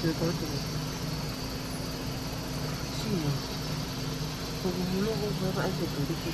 내가 했더니 시냐 그거 물어보고 해서 이렇게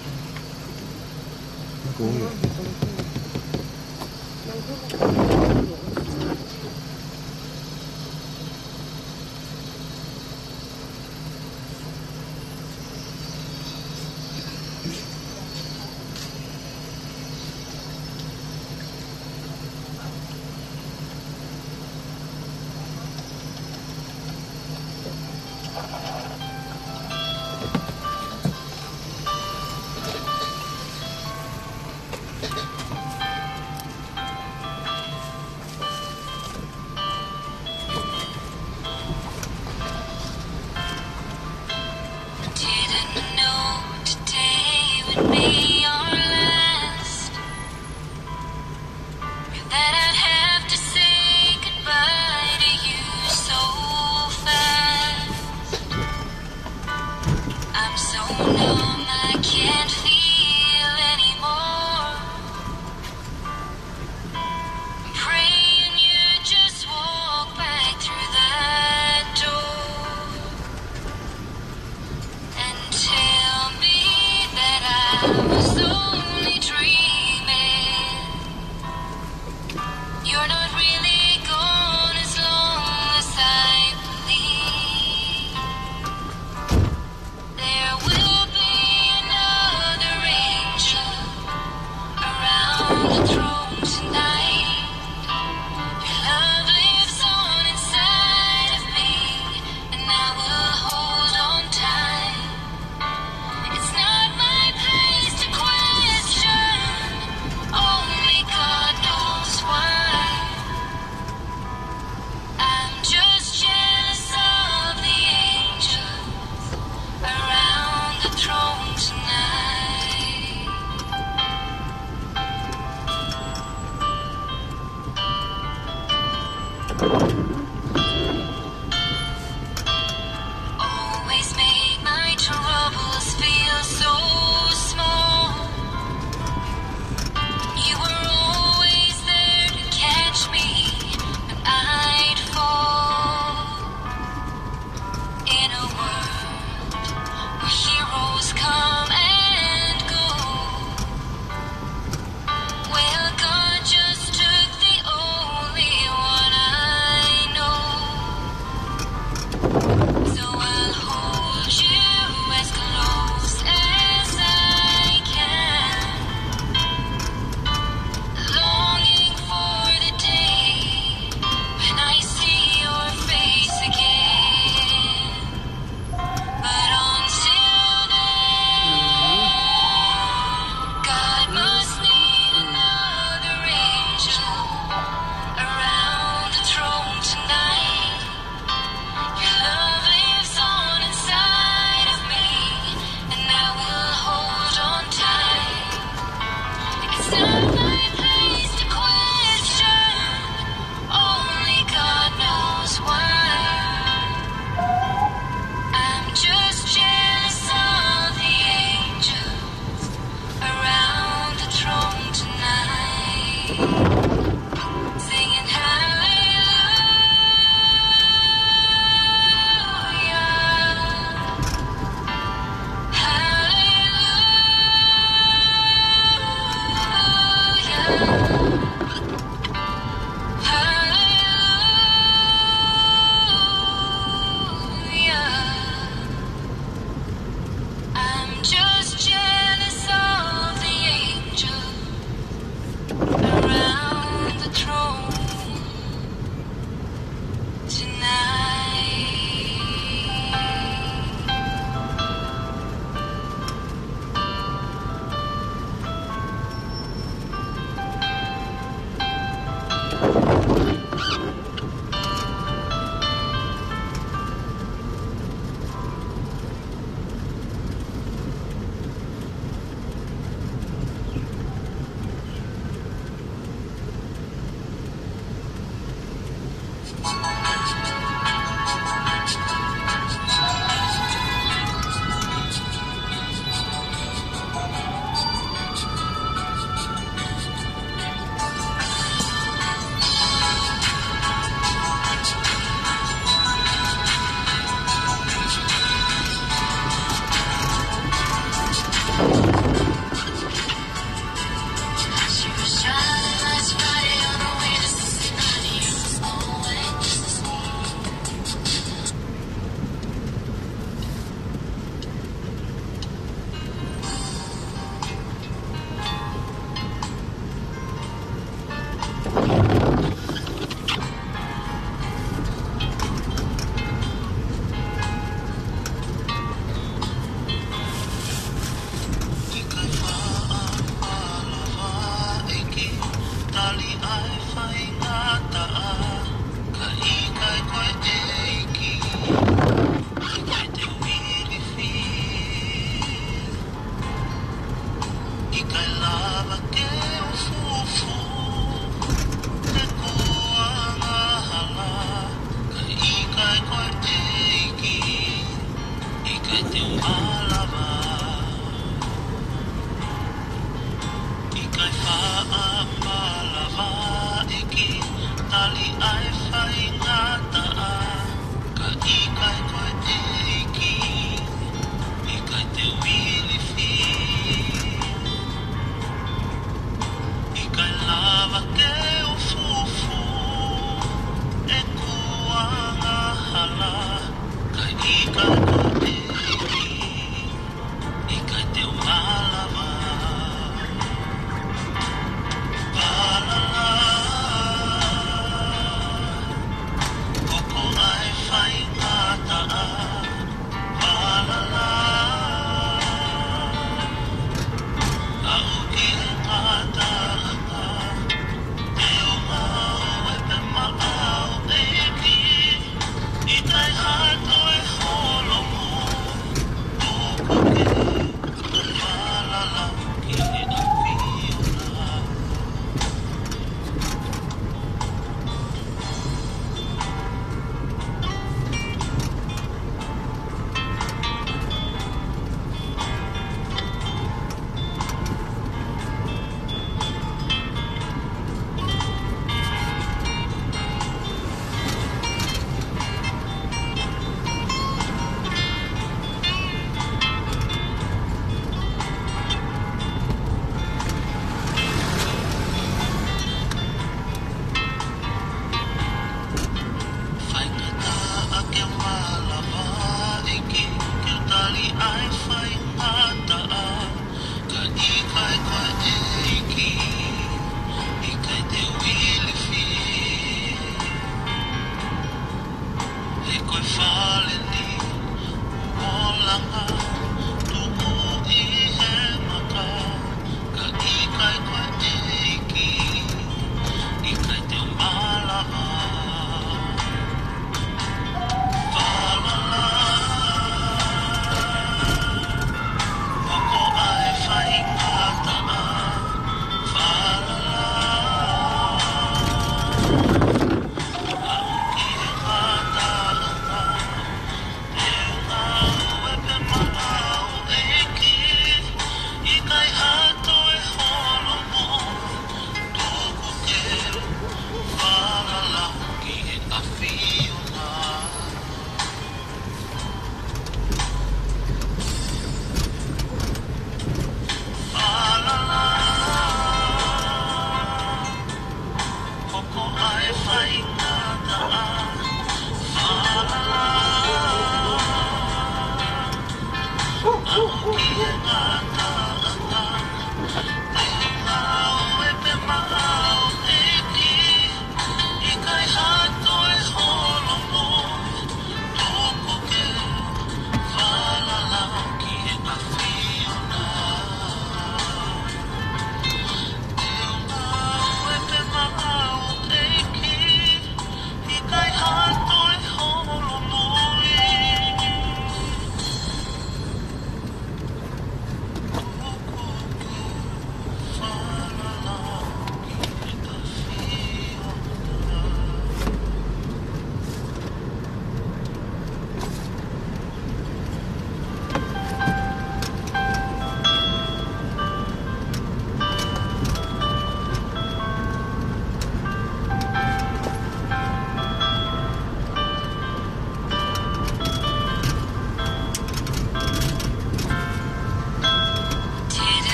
I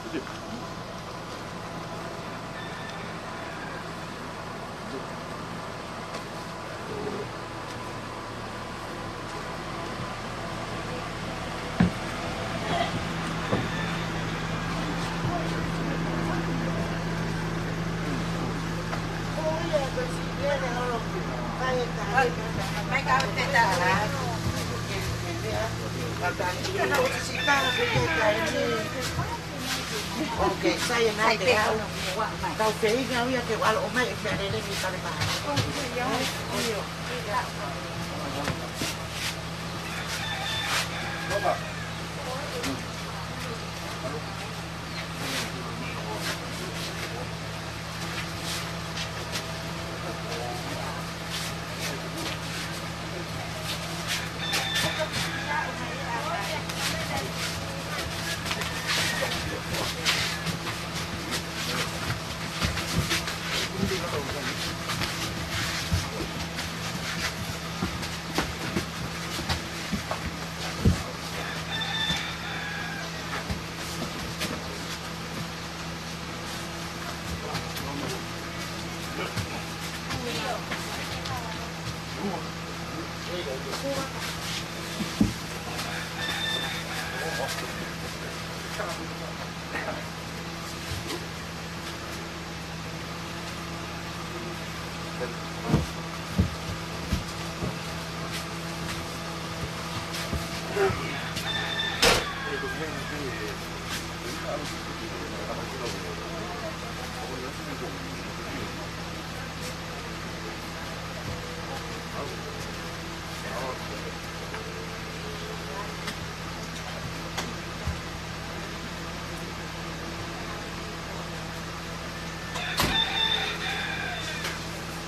Oke, saya nanti kau sehingga ya ke walau mai dari ini kali bah.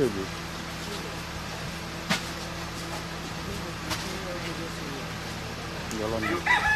여기. 열었네.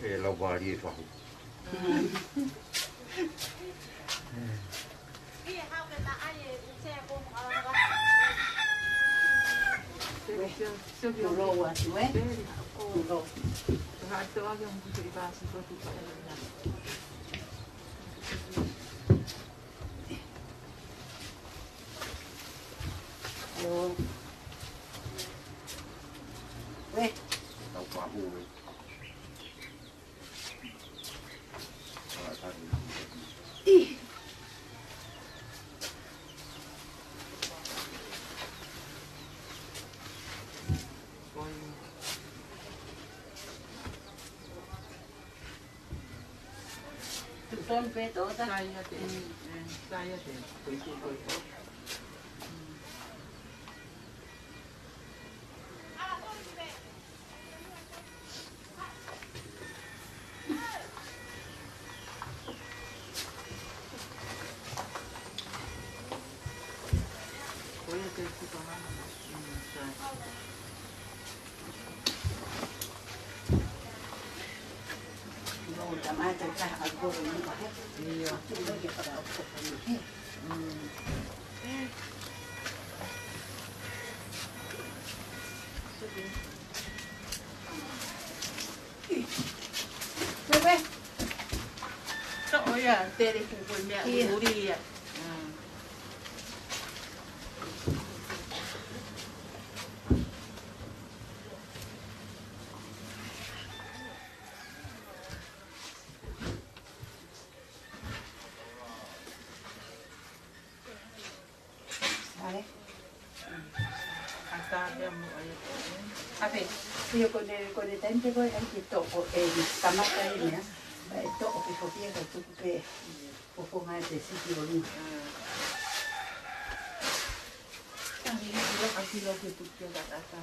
Ela varia só. Son pe tota. Saya te. Saya te. Koi. Tamate ka ako rin ba? Iya. Ito yung para ako pa ni. Bebe. Oh ya, tere ko me uri ya. Ape, yo con el tente voy a ir toco el tamata y mira, toco que copia que tú que o ponga de sitio ni. Así lo que tú quieras acá.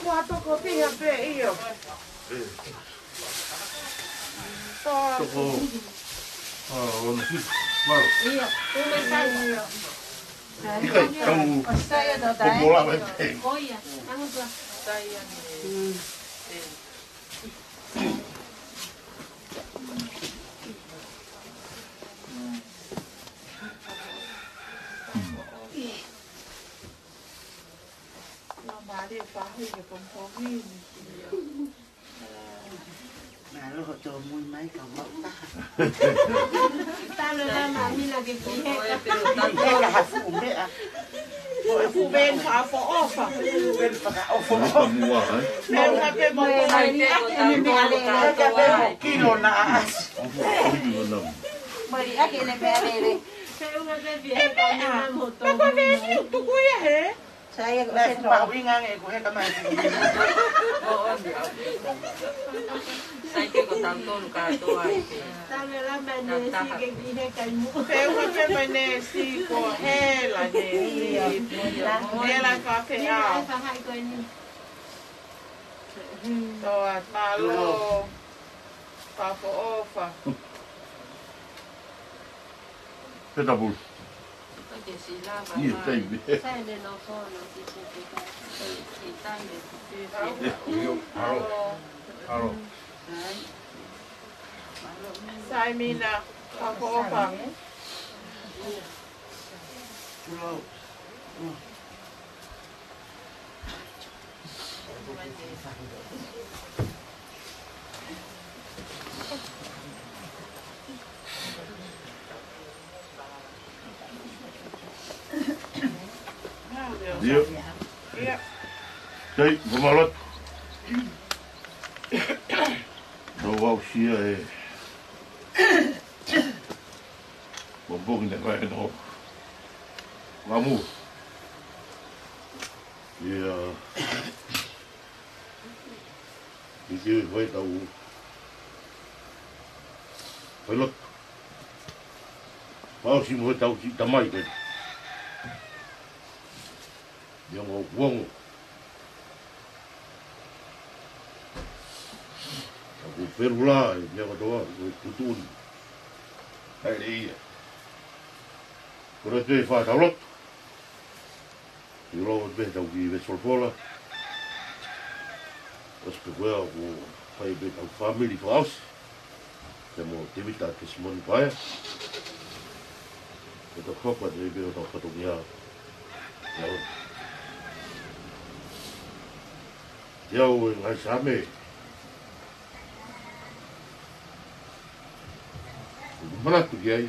Quanto copia pe io? Ono ki. Malo. Io, come sai io? Ika tau. Saya do Ko dai. mola mai te. Oia, amo tua. Saya ni. Mari pahi ke pompomi ni. Malo ho to muy mai ka mo ta. Talo na mami la ke ki he. Ka hafu me a. Fu ben fa fo ofa. Ben pa ka ofo. Ono mua ai. Pero ka pe mo ko ai ni Ka pe kilo na as. Ono na. Mari a ke le pe ale. Pero ka pe bien ka na mo to. Ka pe si tu ku ye he. Saya ko Sa sa pa winga nge ko he ka mai. Sai que ko tanto luka to ai. Talo la mane si ke ki he ka mu. Pero ka pe mane si ko he la ne. He la ka pe a. To a talo. Pa fo ofa. Petabul. Ko te sila ba. Ni tai be. Sai le no solo ti se te ka. Ti tande ti. Yo. Aro. Sai mina pa fo ofa. Dio. Iya. Sei, gomalot. No wau sia e. Bombong ne vai no. Mamu. Ia. Iki vai tau. Pelot. Mau si mo tau si tamai ke. Yang mau buang. Aku perula, dia kata aku tutun. Hari ini. Kalau tu faham talot. Kalau tu tahu di Vesolpola. Terus kedua aku faham tahu family house. Temo Tesimoni Paea. Ito kopa de beo to patungia. Yau ngai same. Mana tu kiai.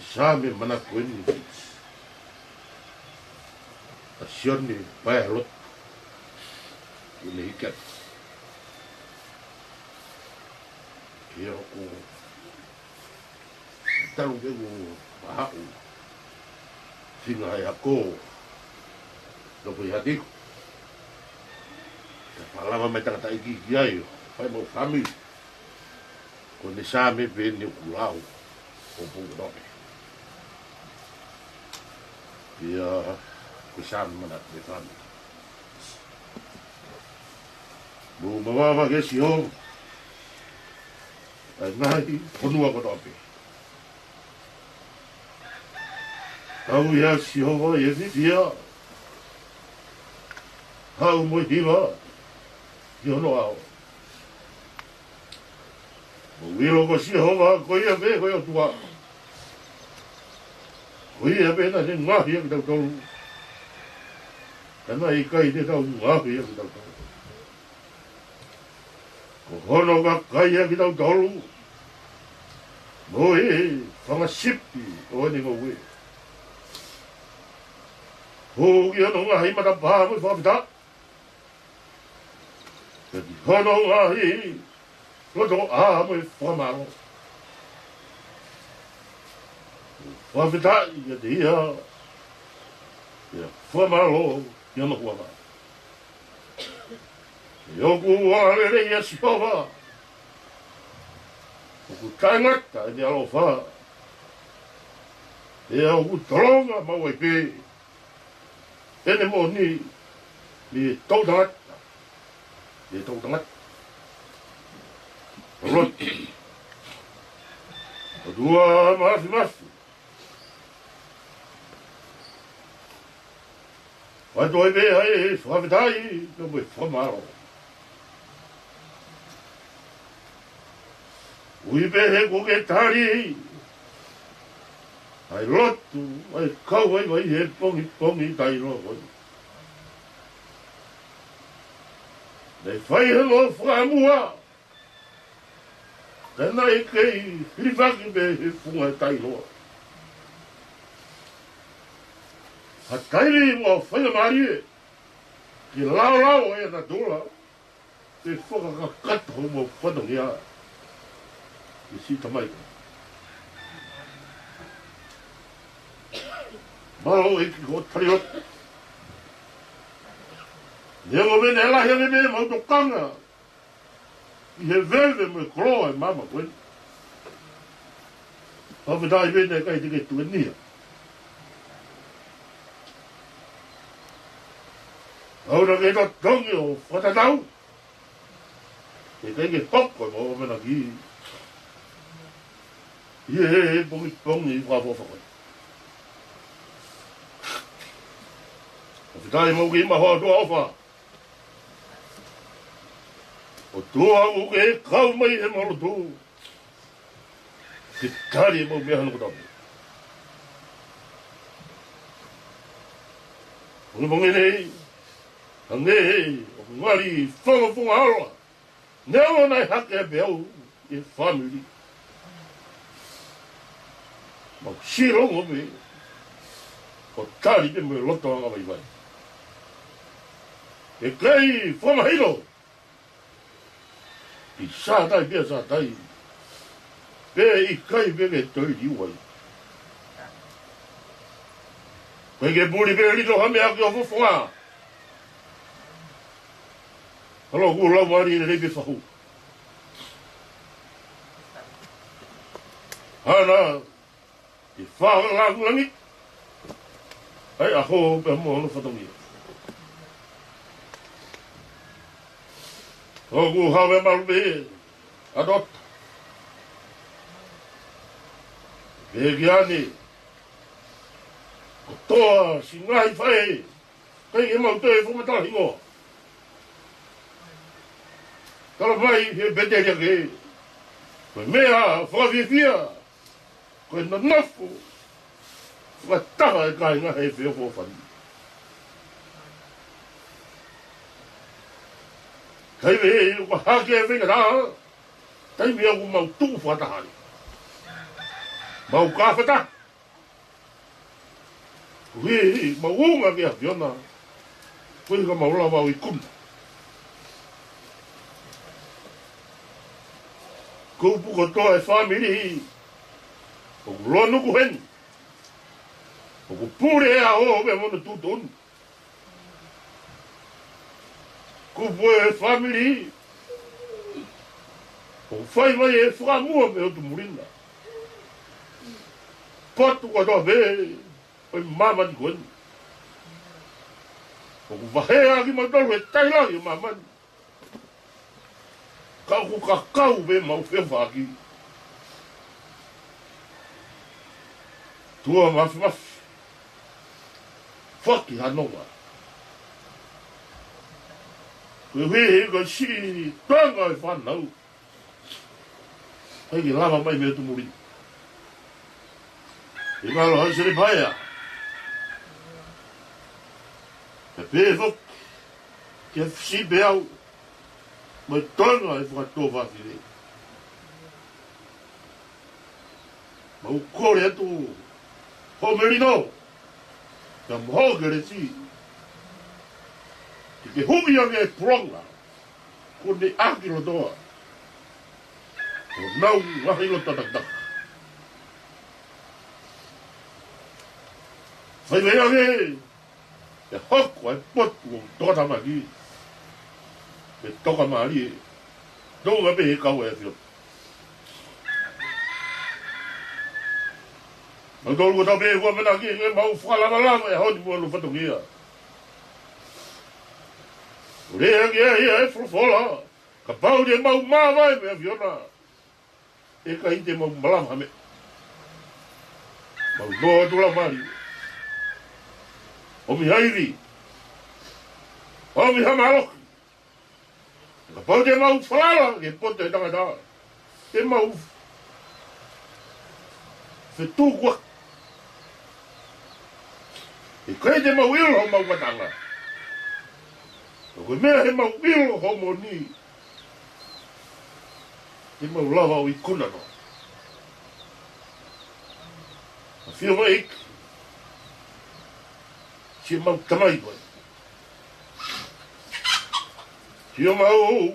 Same mana kueni. Asion ni pae lot. Ini ikat. Kia ko. Tahu ke ko bahau. Singai aku. Lopo hati. Palama mai tanga tai ki ai. Pai mo family. Ko ni same pe ni kulau. O pu no. Ia ko same mana de family. Bu mama ke si ho. Ai nai ponua ko dope. Tau ia si ho e dia. Hau mo hiwa. Yo no ao. O wiro ko si ho wa ko ia be ko ia tua. Ko ia be na ni ngahi ki tau tau. Kana I kai te tau ngahi ki tau tau. Ko hono ka kai ki tau tau. Mo e whanga sipi o ni mo we. Ho ki ano ngahi mata pā mo whapita. Jadi hono ngahi, rodo a mo whamaro. Whapita ia dia, ia whamaro ia no huama. Ioku wārere ia sipawa. Oku taingata e ni alofa. Ia oku toronga mau e pe. Ene mo ni tautangat. Dia tahu tangat. Rot. Dua masih. Waktu itu hai suami tadi tu berfamaro. Uibe ko ke tari. Hai rot tu, hai kau hai pongi tai lo. Nei whai helo whamua. Tēnā e kei whiwaki me he whunga tai loa. Ha tairi mo whaia mari e. Ki lau e na dola. Te whakakato mo whanongi a. I si tamaika. Malo e ki ko tariot. Nengo me ne la hele me mo to kanga. I he veve me kro e mama kwen. Ove dai me ne kai te tu ni. Ora ke to tongi o fata tau. E kai ke poko mo me na ki. Ye pongi wa fo fo. Ove dai mo ki ma ho do ofa. O tua o ke kau mai e moro tu. Ke tari mo mea hano kotapu. Ono mongi nei. Hange, o ngari whanga aroa. Neo nai hake e beau e family. Mau sirongo me. O tari pe mo loto anga mai vai. E kei whamahiro. I sātai pia sātai. Pea I kai pia ke toi riuai. Koe ke pūri pia rito hame ake o whawha. Halo ku lau wari ne reipe whahu. Hana, I whārangaku langi. Ai aho pia mo anu whatongi. Oku hawe malupe, adot. Begiani. Kotoa, singai whae. Kai e mau te whamata hingo. Tala mai he beteria ke. Koe mea, whawhiwhia. koe na nafo, whataha e kai ngā he whio whawhani. Kai me ko hake e whenga rā, tai mea ko mau tuku whatahari. Mau kāwhata. Ui, mau unga kia whiona, koe ka mau lawa i kuna. Kou puko toa e whamiri, o ku loa nuku heni, o ku pūre e a o me mona tūtonu. Kou puko e whamiri, o ku whai mai e whakamua me o tu murina. Patu ka toa me, o i mamani koeni. O ku wahea ki matolu e tailagi o mamani. Kau ku kakau me mau whewhaki. Tua mafi mafi. Whaki hanonga. Koe wehe ka si Tonga e whanau. Hei ki lava mai mea tumuri. E ngalo Tesimoni Paea. E pēwhok. Kia si beau. Mai Tonga e whakatō whakire. Mau kore atu homerino. Ka mhogere si. Ke humi ange e pronga. Ko ne akiro toa. O nau wahilo tataktak. Whai mea ange. E hoko e potu o Tongatapu. Me toka maari e. Nonga me he kau e whio. Mau tolu ko tau me hua mena ki e mau whakalama e honi mua lu whatongia. Rea ki e wholofola. Ka pau ni e mau mawai me a whiona. E ka hite mau malama me. Mau noa tula maari. Omi hairi. Omi hamaloki. Ka pau te mau whalala, ke pote e tangata. Te mau whetūkua. E koe te mau ilo ho mau watanga. Koe mea he mau ilo ho mo ni. Te mau lava o i kuna no. A whio mai ik. Si mau tamai koe. Tio mau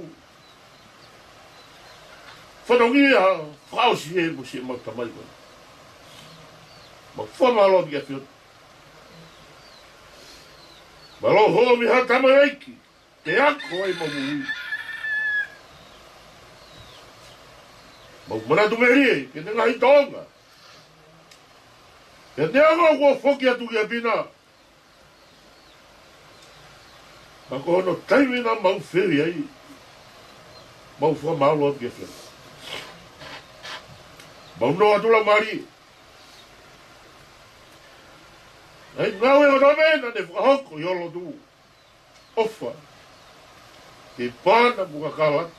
whanongia whausi e mo si mau tamai koe. Mau whamalo ki a whio. Malo ho mi ha tamai aiki. Te ako ai mau mui. Mau manatu meri ke te ngahi Tonga. Ke te ako kua whoki atu ki a pina. Ako hono taimina mau whiri ai. Mau whamalo atu ki a whio. Mau noa tula mari. Ai ngau e o tamena ne whakahoko i olo tu. Ofa. Ke pāna muka kawa.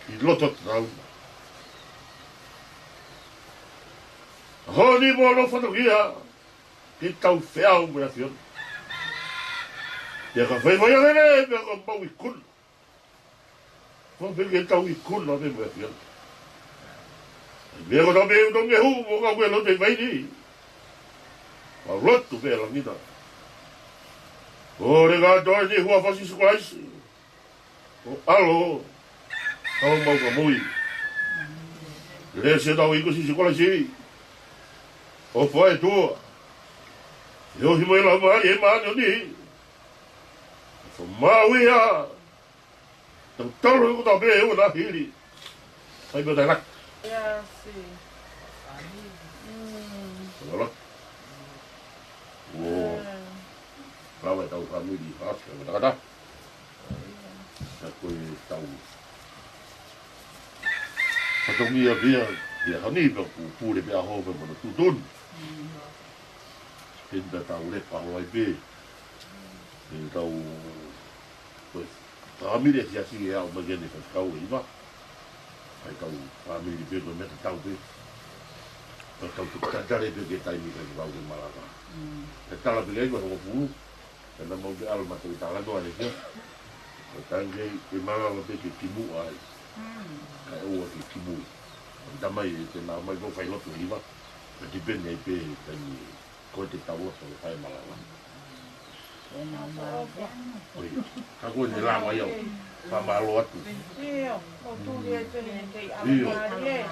Ki loto trauma. Honi mo no whanogia. Ki tau whiau mea whiona. Te ka whaiwhai a rene mea ka mau i kuna. Whapeke tau i kuna me mea whiona. Mea ko tau mea utonge hu mo ka kue lote vaini. Ma rotu pe langina. Ore ka toi ni hua whasi sukulaisi. O alo. Kau mau ka mui. Re se tau iko si sukulaisi. O poe tua. Eo himo e lau maari e maani o ni. Fo maui ha. Tau tauro ko tau pe e o na hiri. Hai me tai rak. Ya, si. Wala. O. Rawa tau famili haska o takata. Ako e tau. Patongi a vea. Ia hani pe ku pure pe a hove mo tu don. Tenta tau le pa ai pe. E tau pois família se assim é uma grande festa o iba. Ai tau família pe do meta tau pe. Tau tukatare pe ke taimi ka wau ke malaka. E tala pe kei ko no pu. E na mo ke al ma tu tala no ale ke. O tange ke malaka pe ke kimu ai. Ka o ke kimu. Ta mai te na mai ko fai lo tu iwa. Pe te pene pe tani ko te tau so fai malaka. Oi. Ka ko ni la mai yo. Pa malo atu. Iyo, o tu le te ke amari e.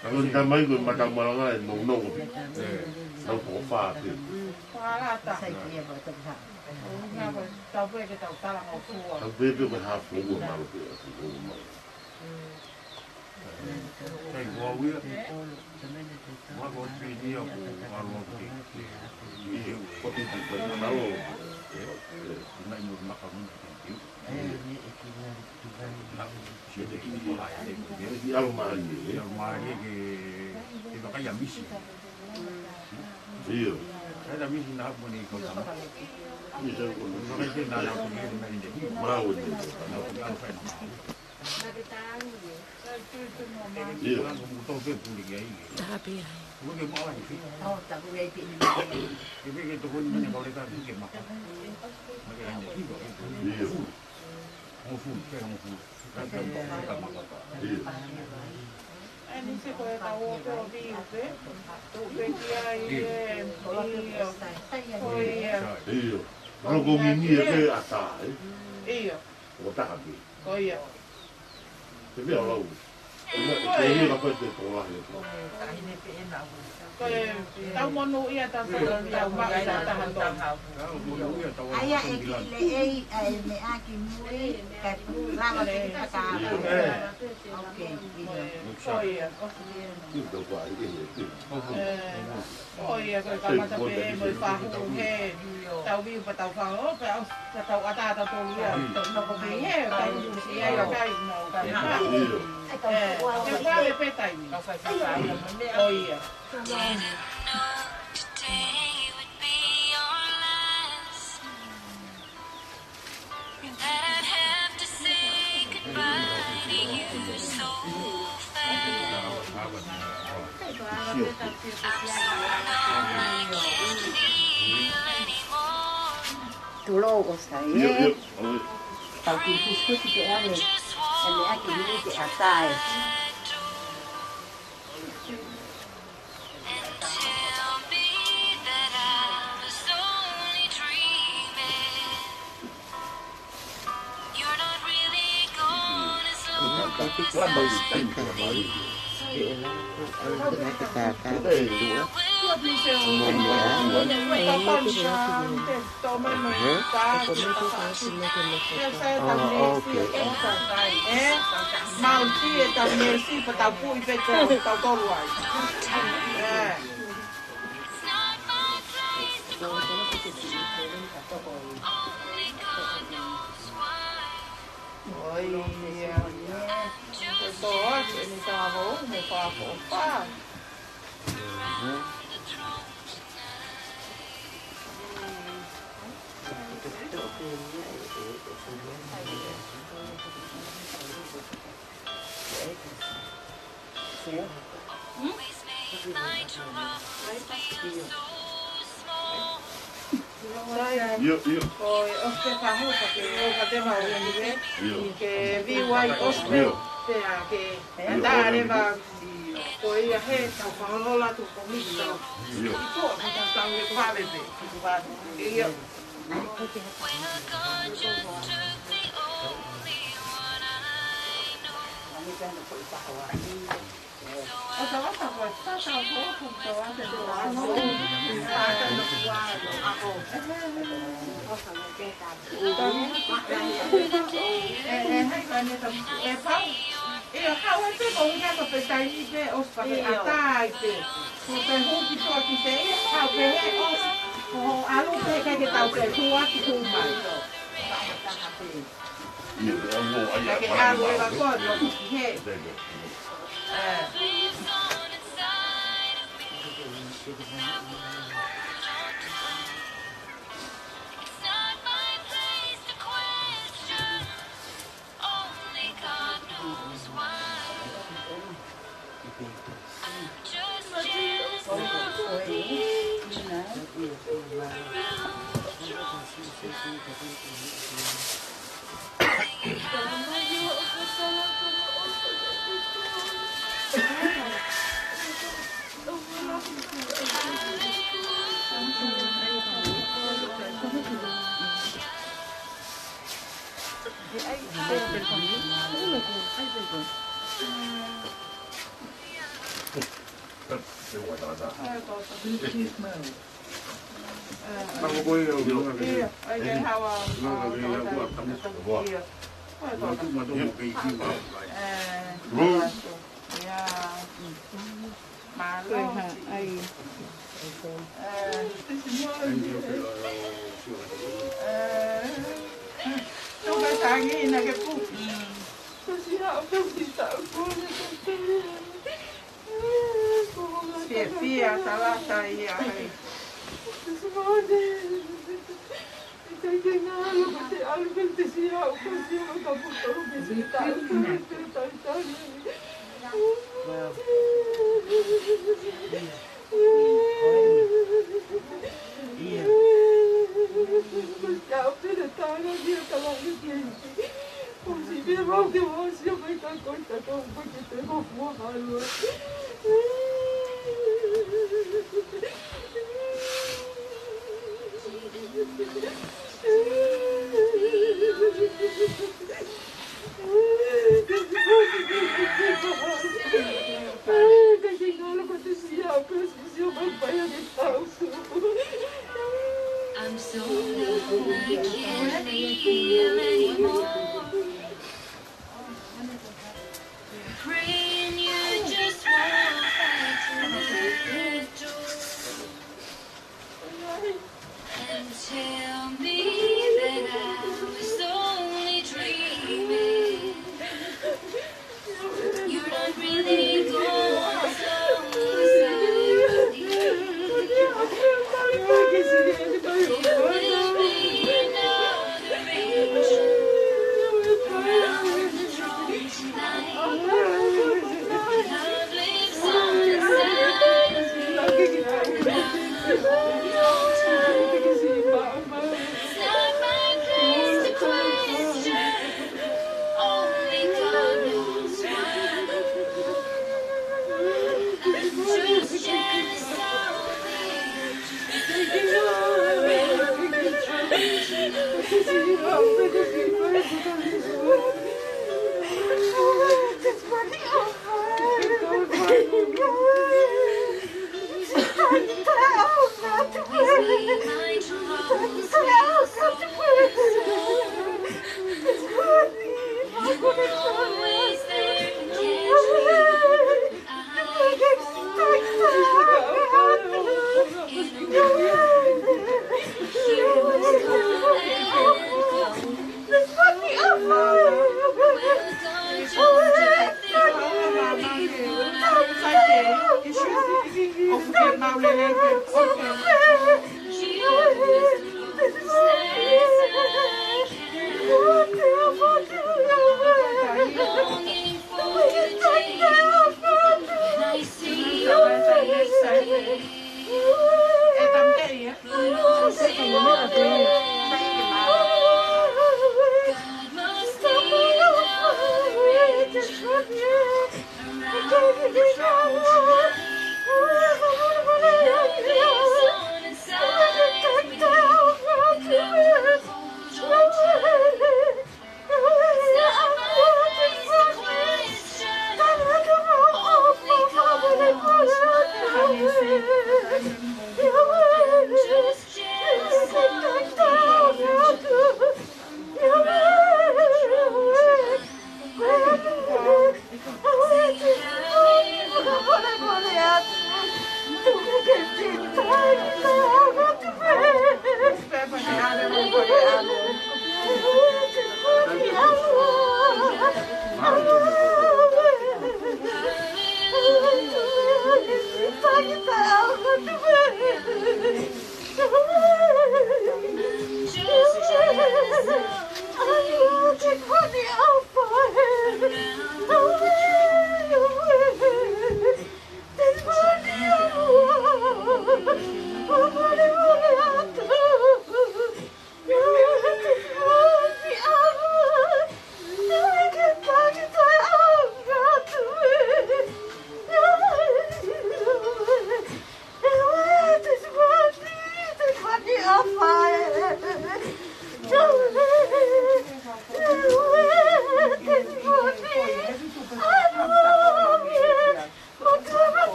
Kalau kita main ke macam malangan, no no ko fa pe. Para ta. Nga ko tau pe ke tau tala o fua. Tau pe pe ha fu ko malu pe. Kai ko wi. Ma ko ti ni o malu pe. Ko ti ko malu. Na ni ma ka mun ti. Di almari. Ya mari ke ka ya misi. Iyo. Ada misi na mo ni ko sama. Ni sa ko. Ka ke na na ko ni ni. Mau ni. Na ko ya fa na. Iyo. Ko to pe pu ni ai. Tapi Ko ke ma ni. Oh, tak boleh pi ni. Ke ke to ko ni ko le ka ke ma. Ma ke ni ko. Iyo. Mo fu, ke mo fu. Ka ka ma ka. Iyo. Ani se ko ta o ko vi pe. Tu pe ki ai e. Iyo. Kalau ko ngi ke ata. Iyo. Ko ta habi. Ko ia. Te veo lau. Ko ni ka pe te ko la. Ko tau monu ia ta sa tau ma sa ta han to. Aya e ki le e me a ki muri ka lava te ka ka. Okay. Ko ia. Ni do ko ai e. Ko ia ko ka ma ta pe mo fa hu he. Tau vi pa tau fa o pe ta tau ata ta to ia. No ko pe he ka ia ia ka no ka. Iyo. Ke pa le pe tai. Ko ia. Tulo ko sa Iyo. ye. Tau ki fu si ke ane. E me a ki muri ke asai. Mau chia tao nhớ si và tao vui về trời tao có loại. Ôi, tôi thì tao hổ một pha phổ pha. Iyo. Oi, oste fahu porque eu fazer mal e que vi wai oste te a que andare va poi a he ta falo la tu comida. Iyo. E tu não tá me fale de. E eu eu acabo de pegar uma pessoa e ver os papéis atrás, porque o que só que tem é o que é o aluno que está o que tua que tu mais. Iyo. Que a lua vai fora, o que é? Ako boy, Iya, oikein haluaa. Iya. Ja. Malo. Ai. Coba tangi nak ke pu. Siapa bisa aku? Siapa salah saya. Tesimoni. I'm so numb, I can't feel anymore. Praying you just walk back through that door and tell me that I was only dreaming. You're not really gone somewhere.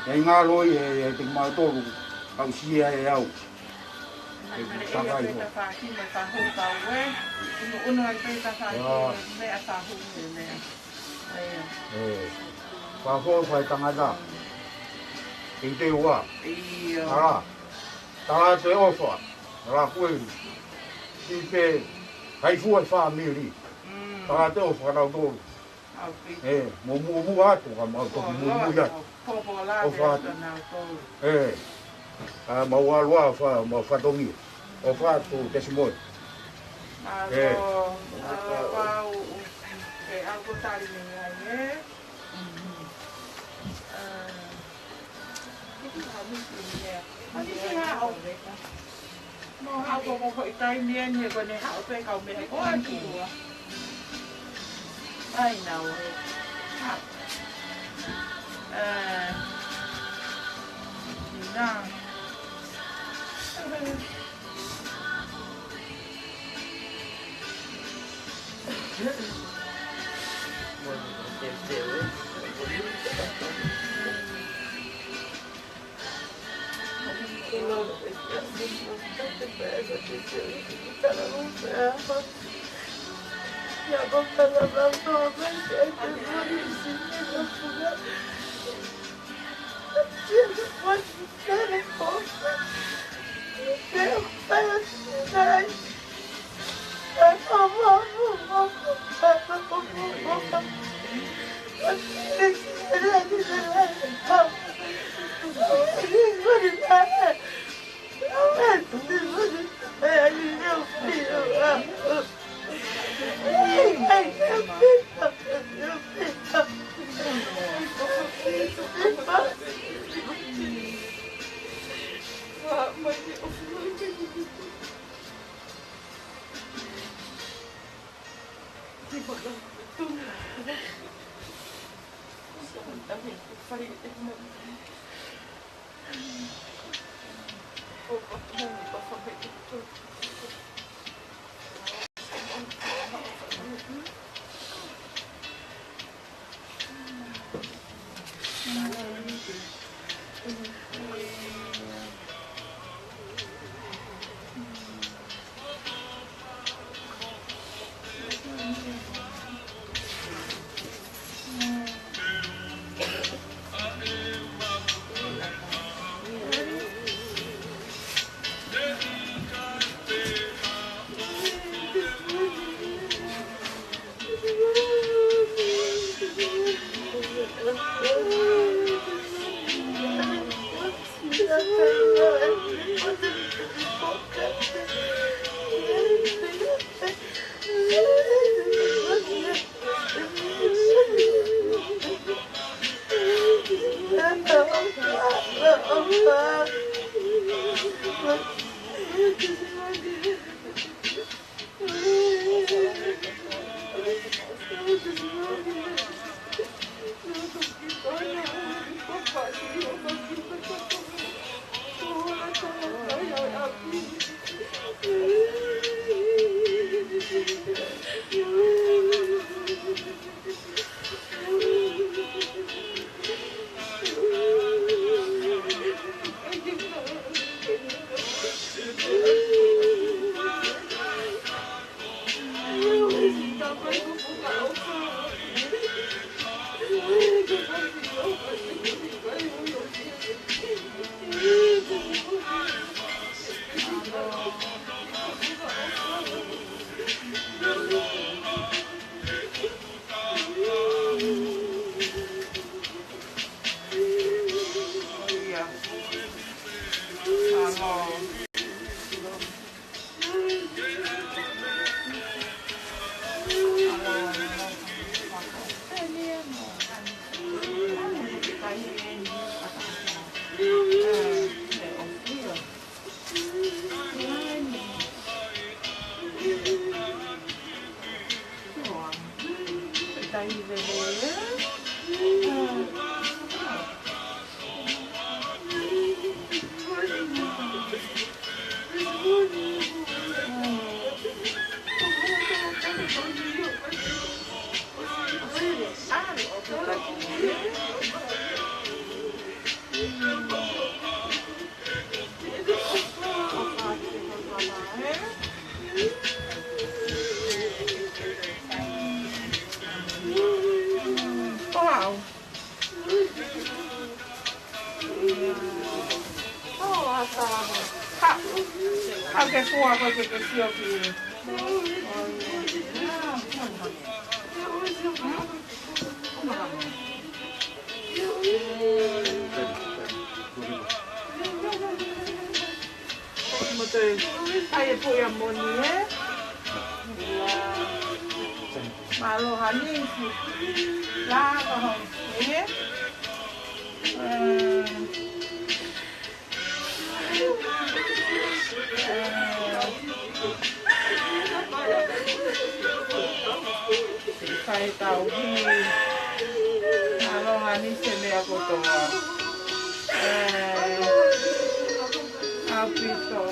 Ai ngā loi e te mātoro au sia e au. E pēta whāki mai whāhu kau e. Unu ai pēta whāki mea whāhu e mea. Whāho whai tangata. I te ua. Ara. Tara te ofa. Ara koe. I te haifua wha miri. Tara te ofa rau tōru. Mo mua atu ka mau toki mua atu. Popo la te atu nau tōru. Mau alua mau whatongi. O whātu Tesimoni. Wau e alko tari me ngai e. Mo hao ko ko itai mien he ko ne hao pe kau me ko atu. Ai nau. Na. tau. Oh, asal. Ha ke kua ko ke sio ki. Motor ai po ya moni Malo hani la ko ho Kai tau hi Malo hani se me akotoa Apito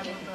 Yeah.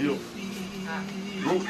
Io. Lu.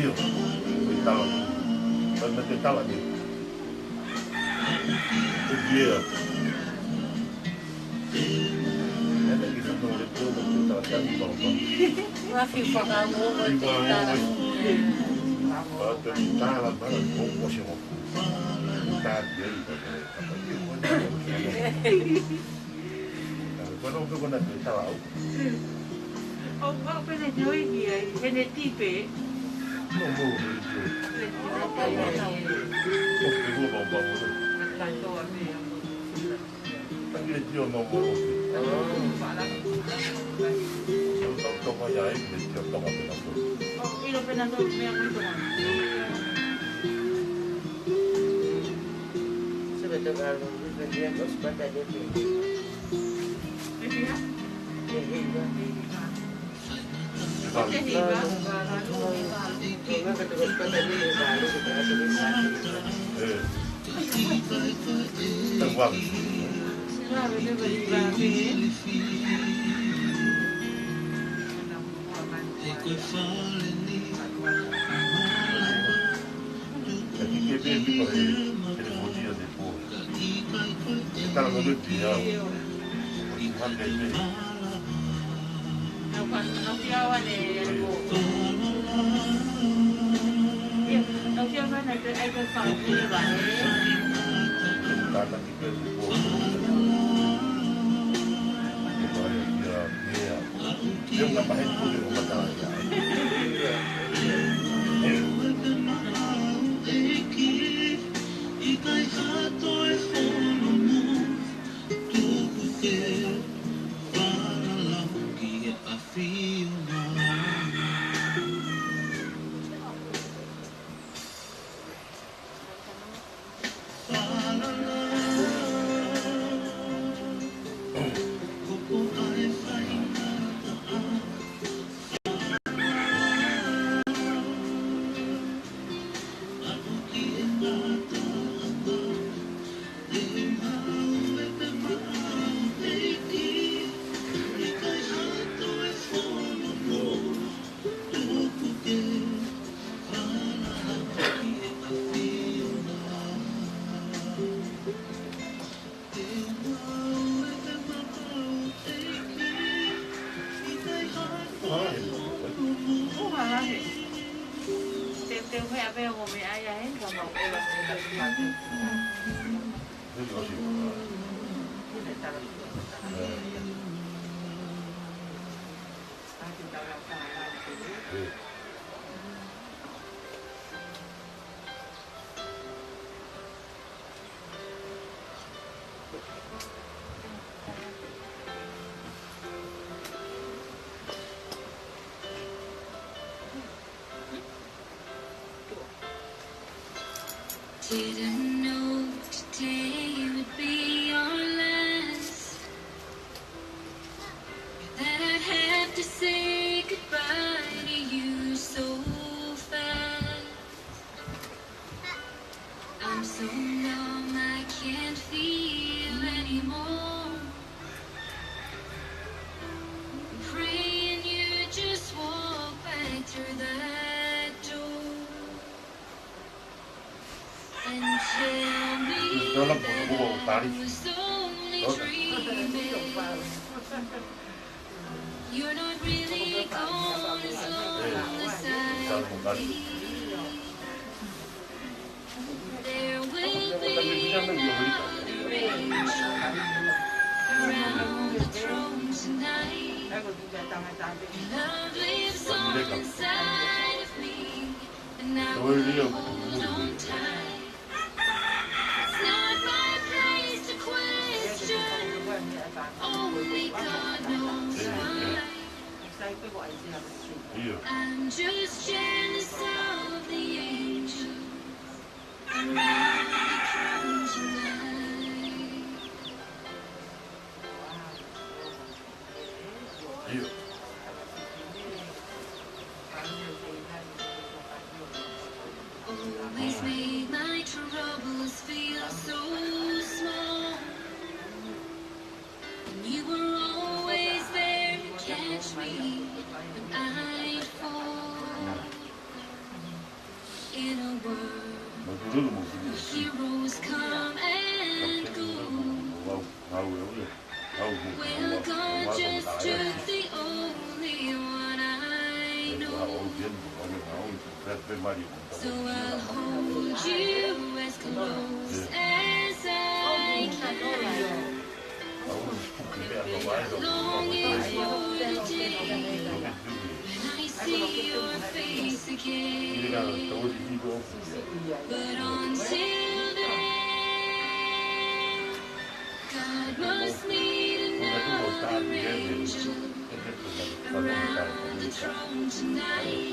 Io, stava lì. E via. Lagi satu itu kita akan bawa. Masih pakai uang kita. Bawa kita lah barang bawa sih mau. Kita dia itu apa dia. Kalau kita nak kita lah. Oh, kau pernah join dia? Ini tipe. No more. Porque vou bombar muito. Aquele dia não vou. Eu tô com a aí, mas eu tô com a pena. Oh, ele pena do meu muito bom. Sebetulnya dia harus pada dia. Didn't know today would so numb I can't feel anymore. I'm praying you just walk back through that door and tell me that I was only dreaming. You're not really gone as long as I be. There will be another angel around the throne tonight. Love lives on inside of me, and I will hold on tight. It's not my place to question, only God knows why. I'm just jealous of the angels around the throne tonight. Always made my troubles feel so small, and you were always there to catch me when I'd fall. In a world where heroes come and go, well, God just took the only one I know. So I'll hold you as close as I can, longing for the day when I see your face again. But until then, God must need another angel around the throne tonight.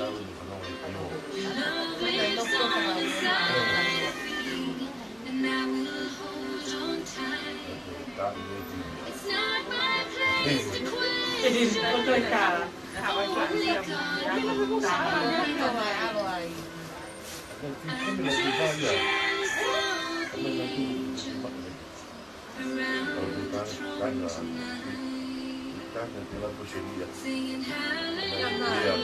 Love lives on inside of me, and I will hold on tight. It's not my place to question, only God knows why. I'm just jealous of the angel around the throne tonight, singing hallelujah.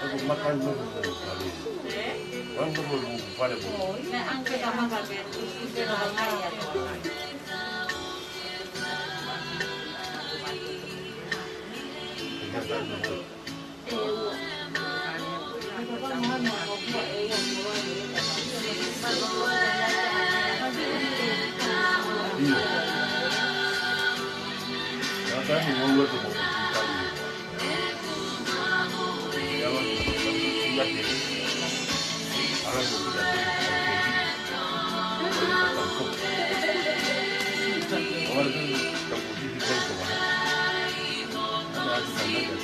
Aku makan dulu kali. Orang tu belum pada belum. Nah, angkat sama bagian itu bahaya. Kata ni mula tu mau kita ni. Jangan ingat ni. Orang tu tidak ada. Orang tu tak boleh dibuat kemana. Ada sana ada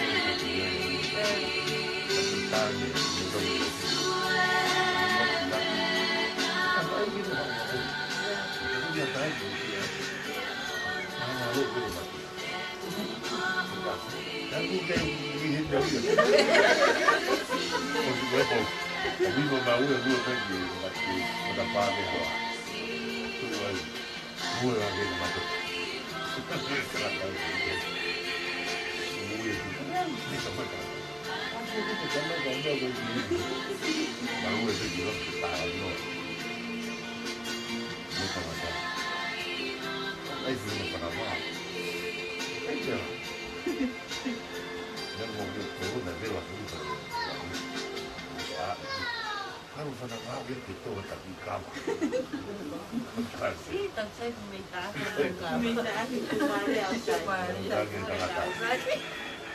tentang Aku kan lihat dari itu. Kalau berapa, tapi mau dua pergi lagi berapa berapa. Dua lagi macam. Kelakar. Dua itu. Ni sama kan. Aku tu sama gambar begini. Baru itu juga tahu no. Ni sama kan. Ini kenapa? Aja. Dan mobil turun dan lewat itu. Harus ada mobil itu tapi kamar. Kita saya minta itu Maria saya.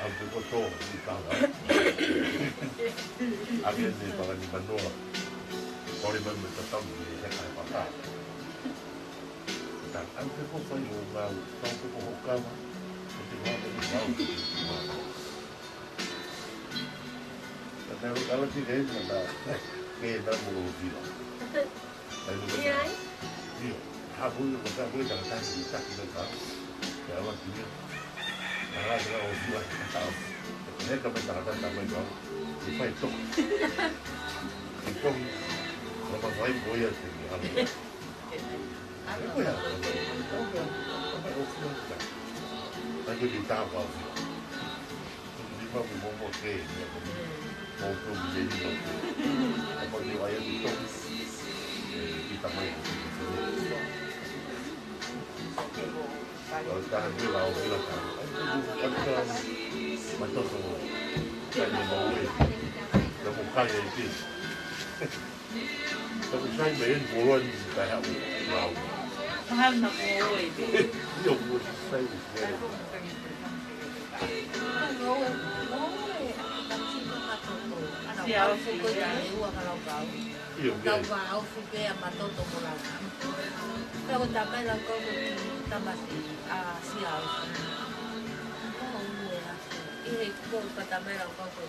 Aku kotor di kamar. Agen ni para di Bandung. Kalau memang tetap di sekitar pasar. Dan aku pun saya mau tahu pokok kamar. Kalau tidak itu ada kena mulu dia. Iya. Iya. Aku juga boleh jangan bisa kita kan. Jawab dia. Kalau kita orang tua tahu. Ini kami jangan sampai jauh. Kita itu. Itu orang lain boleh sih. Aku ya. Aku ditambah. Ini mah mau ke, mau menjadi mau. Apa riwayat itu kita main. Kalau tahan dia lau silakan. Kan macam tu. Kan mau ni. Dah bukan itu. Tapi saya main bola ni saya lau. Mahal na po itu. Yung saya. Siya ko yung Yung Tawao sige matoto ko lang. Pero dapat lang ko tamasi siya. Ihe ko patame lang ko ko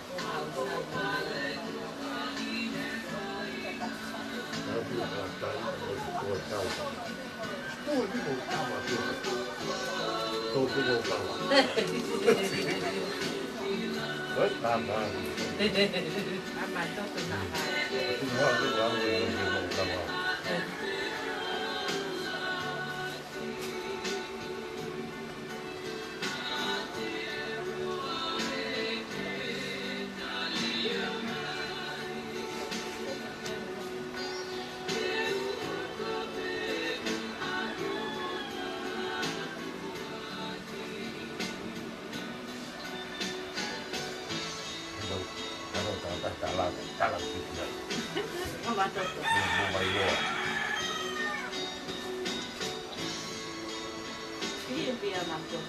Jalan kita. Mau bayar. Iya biar masuk.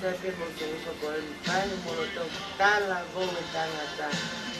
Sappiamo che uso con il pane molotov dalla come dalla dalla.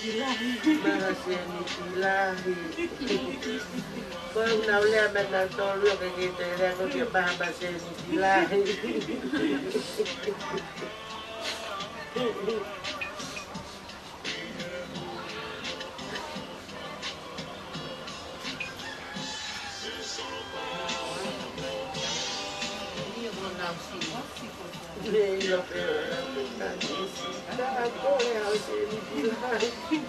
Mahasini ilahi. Kau nak lihat mana tolong kita lihat kau dia mahasini ilahi. Leio pela natureza, agora é o que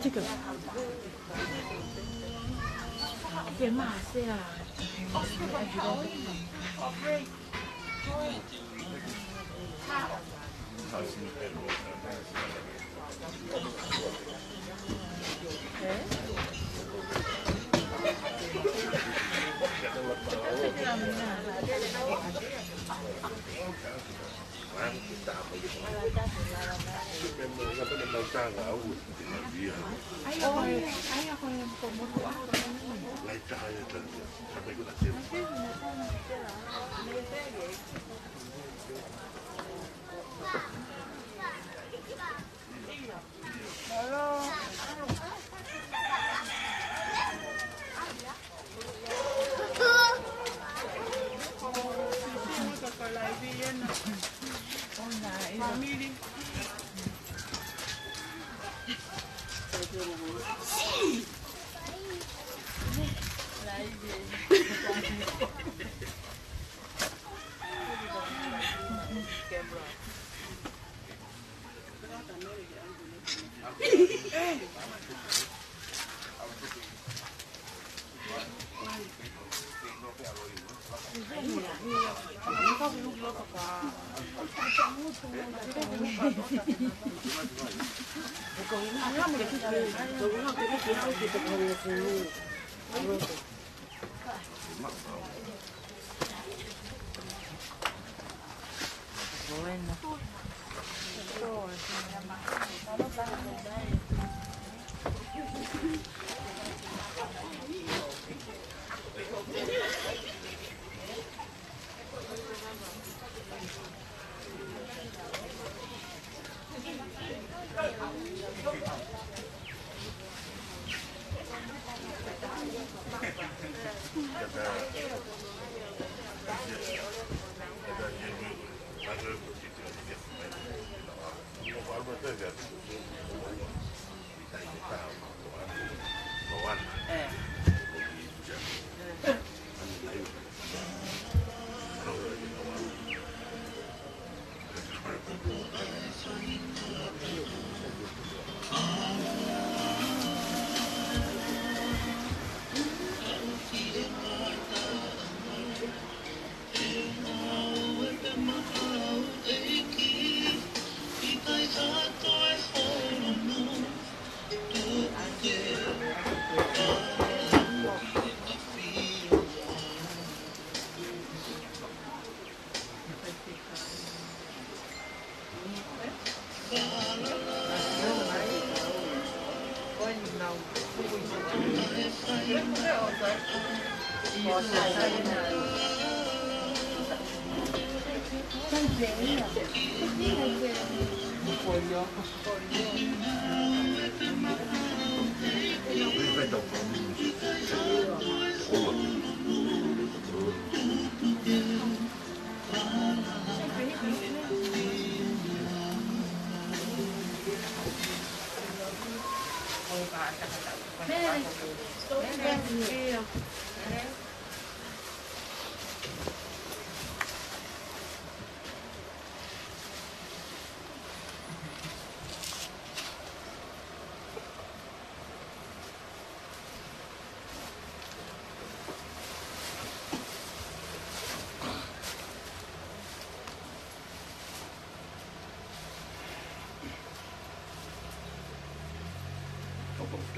这个也马是啊，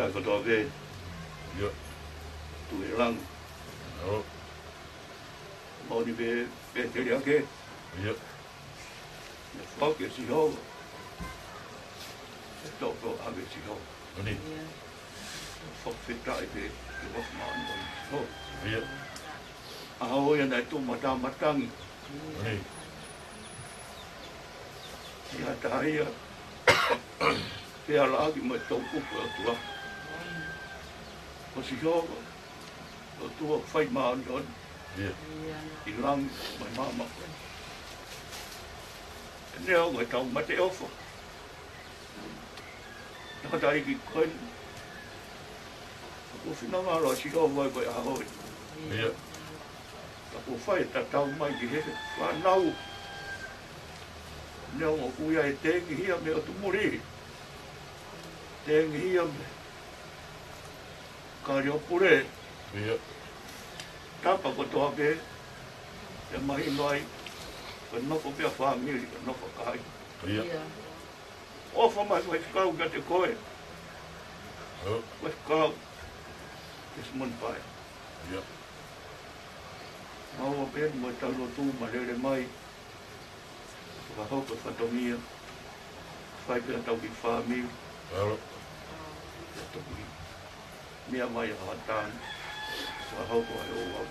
Tak kau tahu ke? Ya. Tu hilang. Oh. Mau di be jadi ke? Ya. Ya, fuck es yo. Stop go habe ich yo. Ini. Fuck fit tak ke. Wat man. Oh. Ya. Ah, yang dah tu matang. Ini. Ya dah ya. Dia lagi mai tau kupu tua. Ko si yo. Tua fight man on. Ya. Hilang mai mama. Neo người tàu mất eo phô, nó đây cái con, cô phi nó mà lo chỉ có vài vài áo thôi, cô phải đặt tàu mai gì hết, và nâu, neo một cô ấy tên cái hiểm này tụi mua đi, tên cái hiểm, cà rô pù đấy, ta bảo cô to bé, để mà hiện nay còn nó có biết pha mi còn nó có cái ô pha mai phải câu cái gì coi phải câu Tesimoni Paea mau bên một tàu lô tu mà đây mai và hậu của phần tàu mía phải cái tàu bị pha mi tàu mía mai ở tan và hậu của ai ô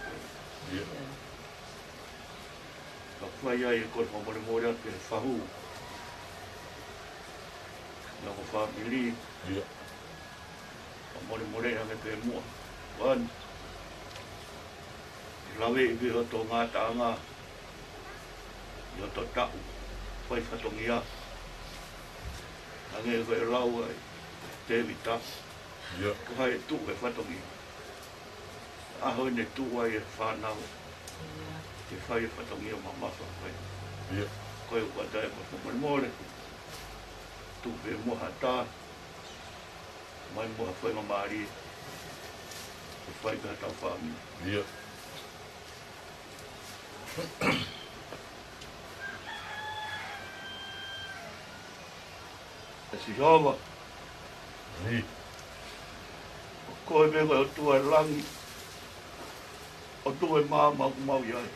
Vai ai con mau mori ke fahu. Na ko family. Ya. Mori ang ke mo. Wan. Lawe bi ho Tongatapu. Yo Tongatapu. Vai fatongia. Ange vai lau ai. Te vita. Ya. Vai tu vai fatongia. Aho ne tu ai fa nau. Te whai whatongia mamawha whai. Koe ua tae ko whamanmore. Tu pe moha tā. Mai moha whai mamari. Te whai ka tau whami. E si hawa. Koe me koe o tua langi. O tue māma ku mau iai.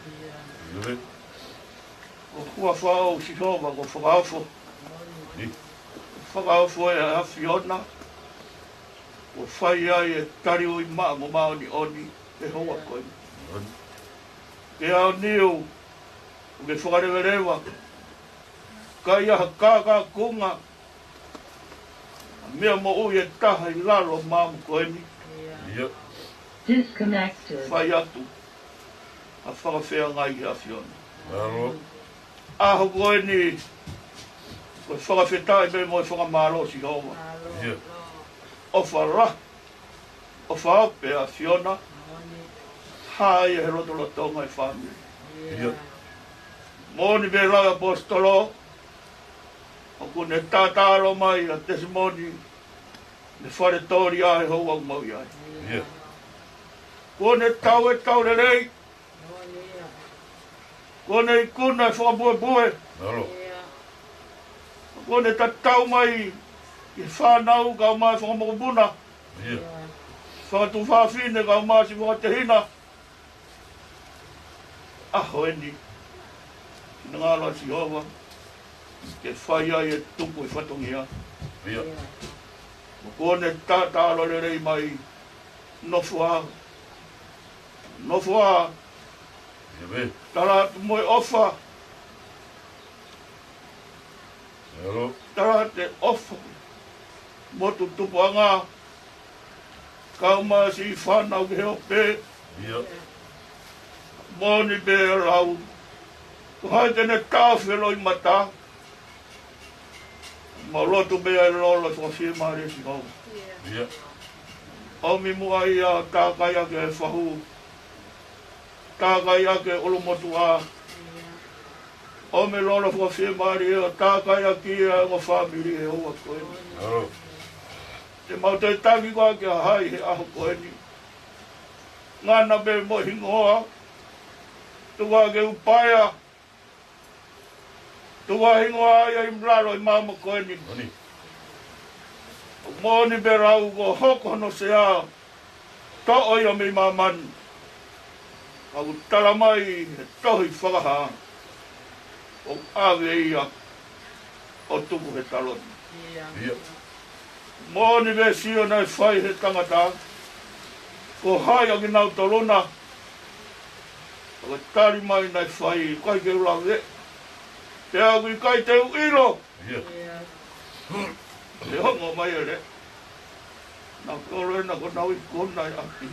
O kua whao si hawa ko whakaafo. Whakaafo e a whiona. O whai ai e tari ui maa mo maoni oni e hoa koe. Ke ao niu o ke whakarewerewa. Kai aha kāka kunga. Mea mo ui e taha I lalo maamu koe ni. Disconnected. Whai atu. A whakawhea ngai ki a whiona. Aho koe ni. Koe whakawhetai me mo e whakamaro si hawa. O whara. O whaope a whiona. Hai e roto Tonga e whamiri. Moni me lau apostolo. O kune tātāro mai a Tesimoni. Me whare tori ai hou au mau iai. Kone tau e tau re rei. Kone I kuna e whakabue. Kone ta tau mai I whanau ka mai whakamokabuna. Whakatu whawhine ka mai si whakatehina. Aho eni. Kina ngāla si hawa. Ke whai ai e tupu I whatongia. Kone tātāro re rei mai. Nofu aha. no fua. Ia Tara moe ofa. Hello. Tara te ofa. Motu tupuanga. Kauma si whanau ke heo pē. Ia. Moni pē rau. Ko hai tene tāwhelo I mata. Ma lotu pē ai lola so si maare si kau. Ia. O mi mua ia tākai ake e whahu. Tākai ake olomotu a. O me lola so si maare ia tākai ake ia ngā whamiri e hoa koe. Hello. Te mau te tangi koa ki a hai he aho koe ni. Ngana me mo hingoa. Tua ke upaya. Tua hingoa ia I mlaro I mama koe ni. Oni. Mo ni be rau ko hoko no se a. To o ia me maman. Au taramai he tohi whakaha. O ave ia. O tuku he talon. Ia. Mo ni be sio nei whai he tangata. Ko hai a ki nau tolona. Ko tari mai nei whai. Kai ke ulang e. Te au I kai te uilo. Ia. Te hongo mai e re. Nā kore na ko nau I kona I aki.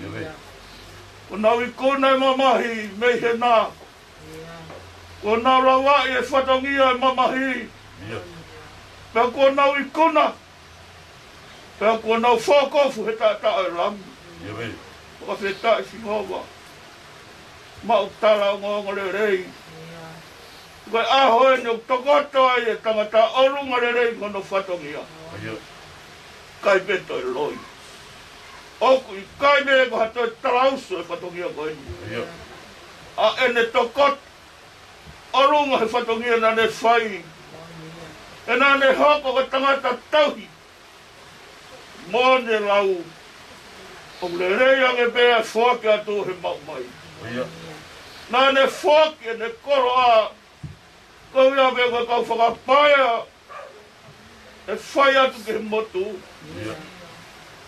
Ia. Ko nau I kona I mamahi. Mei he nā. Ko nau rawa I e whatongia I mamahi. Ia. Pea ko nau I kona. Pea ko nau whakofu he tata o ramu. Ia. Ko se ta si hova. Ma o tala o ngore rei. Ko aho e no tokoto ai e tangata orunga rei kono whatongia. Ia. Kai beto e loi. Oku I kai me ko hato e tarauso e whatongia koe ni. Ia. A ene tokot. Orunga he whatongia na ne whai. E na ne hoko ko tangata tauhi. Mo ne lau. O le rei ange bea whake atu he mau mai. Ia. Nā ne whake ne koro a. Kau ia bea ko kau whakapaea. E whai atu ke motu. Ia.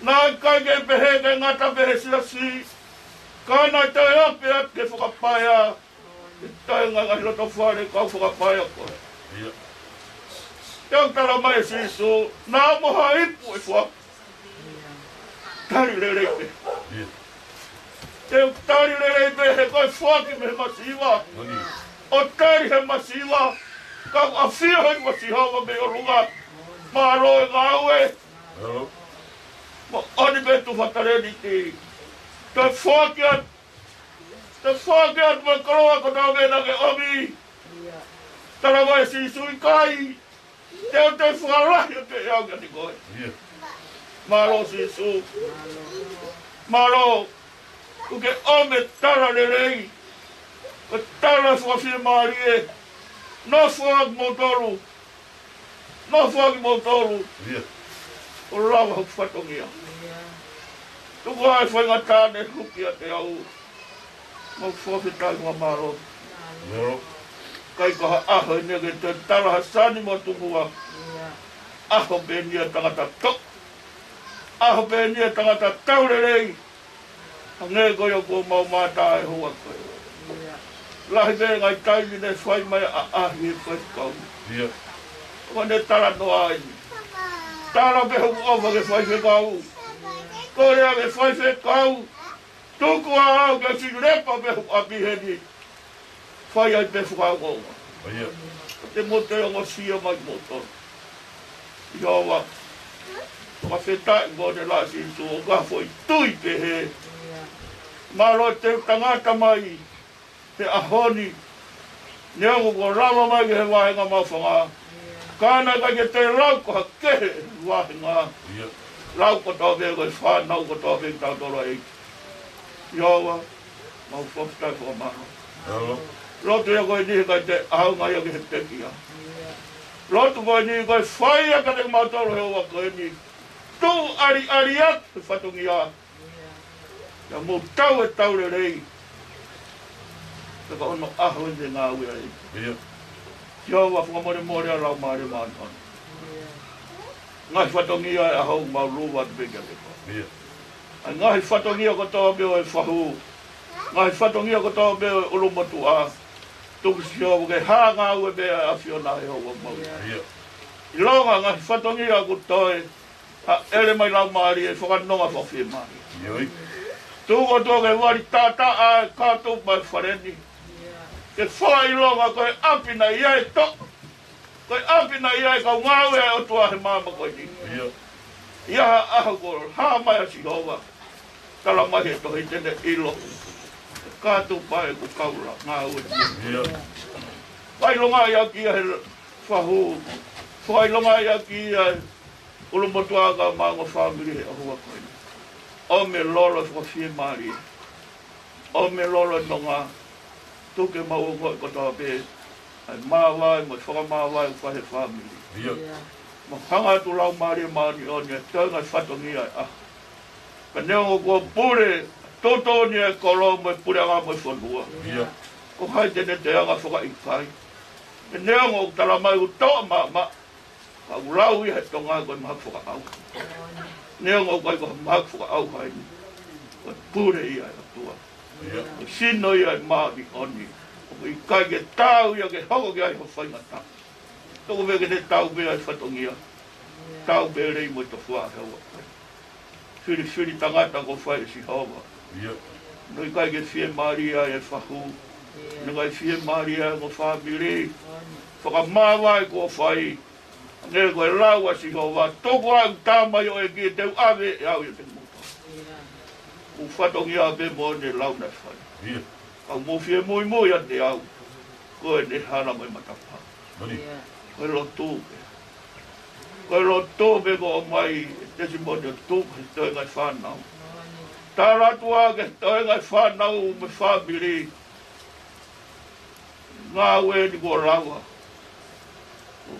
Nā kai ke pehe ke ngata pehe silasi. Kāna te ape atu ke whakapaea. E tai nganga hiloto whare kau whakapaea koe. Ia. Te tara mai sisu. Nā moha ipu e whake. Tari le reipe. Ia. Te tari le reipe he koe whaki me he masiwa. Oni. O tari he masiwa. Ka a whia he masihawa me o runga. Ma roe ngā ue. Hello. Ma oni me tu whatareni te. Te whaki at. Te whaki at me koroa ko tau mena ke omi. Tara mai si sui kai. Te o te wharahi o te eanga ni koe. Ia. Maro si su. Maro. Uke ome tara le rei. Ko tara whawhia maari e. No whaak motoru. No whaak motoru. Ia. O rawa huk whatongia. Tuku ai whainga tāne huki a te au. Mau whawhitai ngā maro. Hello. Kai kaha aho e nege te tara hasani mo tukua. Aho benia tangata tok. Aho benia tangata taurerei. A ngē koe o kua mau mātā e hoa koe. Lahi bē ngai taimi ne whai mai a ahi e koe kau. Ia. Ko ne tara no ai. Tara behu ofa ke whai whe kau. Korea ke whai whe kau. Tuku a au ke si repa behu api heni. Whai ai behu kau konga. Ia. Te mote o ngā sia mai motor. Iawa. Ka whetai ngone la si su o gafo I tui pe he. Maro te tangata mai. Te ahoni. Neongo ko rama mai ke he wahenga mawhanga. Kāna kai ke te rau ko ha kehe wahenga. Ia. Rau ko tau vea koe whanau ko tau vea tau toro e. Iawa. Mau whaftai whamaro. Hello. Rotu ia koe nihi kai te ahunga ia ke he tekia. Rotu koe nihi koe whai a ka te mautoro he oa koe nihi. Tu ari at he whatungi a. Ia mō tau e tau re rei. Taka ono aho e ngā ue ai. Ia. Iawa whakamore mōre a rau maare mātan. Ngai whatungi a e ahau mau rūwa te peke te koe. Ia. Ai ngai whatungi a ko tō meo e whahu. Ngai whatongia ko tau mea urumotu a. Tuku si hau ke hanga ue mea a whiona e hau mau. I longa ngai whatongia ko toi. Ha ere mai lau maari e whakanonga whawhia maari. Tuko tō ke wari tata a kātou mai whareni. Ke whai longa koe apina iai to. Koe apina iai kau ngāwe e o tua he māma koe ni. Ia aha ko ha mai a si hova. Tala mai he tohi tene ilo. Kātou pai ko kaula ngāwe. Whai longa ia ki a he whahu. Whai longa ia ki a urumotuaga māngo whamiri he ahua koe ni. O me lolo whawhia maari. O me lolo nonga. Tuke mau ngoi kotoa pe. Ai māwai, mo whakamāwai whahe whamiri. Mo hanga tu lau maari maari o nia tēngai whatongi ai ah. Ka neongo kua pure, toto nia kolo mo pure anga mo whanua. Ko hai tene te anga whaka i whai. Ka neongo tala mai u toa ma. Ka ulau i he tonga koe maha whaka au. Neongo koe koe maha whaka au hai ni. Koe pure i ai atua. Ko sino i ai maari oni. Ko i kai ke tau ia ke hoko ke ai ho whaingata. Toko veke ne tau bea i whatongia. Tau bea rei mo i to whaa hewa. Whiri tangata ko whai si hawa. Noi kai ke whie maari ai e whahu. Noi kai whie maari ai ko whamiri. Whakamāwai ko whai. Nere koe laua si hawa. Toko au tāmai o e ki teu ave e au i te muta. U whatongia be mo ne lau na whai. Kau mowhia mui a te au. Koe ne hana mai matapa. Koe lo tūpe. Koe lo tūpe ko o mai Tesimoni o tūpe toi ngai whanau. Tā ratua ke toi ngai whanau me whamiri. Ngā ue ni ko laua.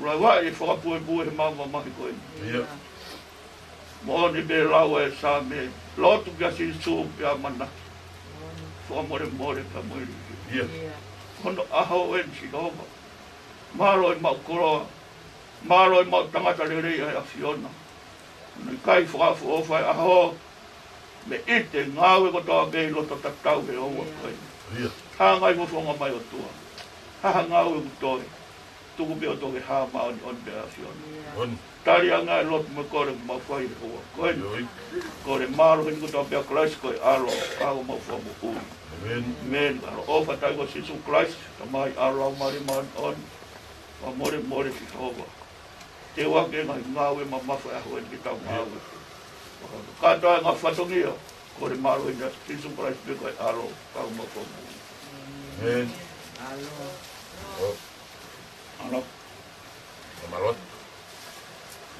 Laua e whakapue he mama mahi koe. Mo ni me laua e sa me. Lotu kia si sū pia mana. Whakamore ka moeri. Kono aho en si homa. Maro i mau koroa. Maro i mau tangata rerei ai a Fiona. Nui kai whakafu o whai aho. Me ite ngāwe ko toa mei loto tatau he oua koe. Ha ngai mo whonga mai o tua. Ha ngāwe ko toi. Tuku meo toke ha maoni on bea a Fiona. Tari a ngai loto me kore mau whai he oua koe. Kore maro hini ko toa mea klaisi koe alo. Kao mau whamu ui. Men, o whatai ko sisu Christ, ta mai arau mari man on, wa more si hova. Te wake ngai ngawe ma mawha aho en ki tau ngawe. Katoa ngā whatongia, kore maru ina sisu Christ me koe arau, kau ma whamu. Men. Ano. Amalot.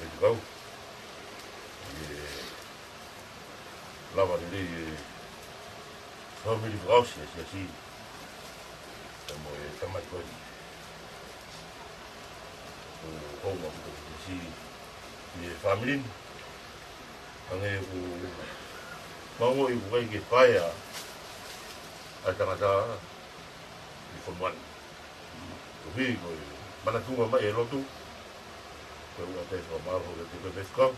Let's go. Lava de family house é assim. Estamos mais coisa. O home of the family. Ange o mau I vai que paia. A Tongatapu I forman. O vivo. Mana tunga mai e lotu. Ko o te so mal ho te pesca.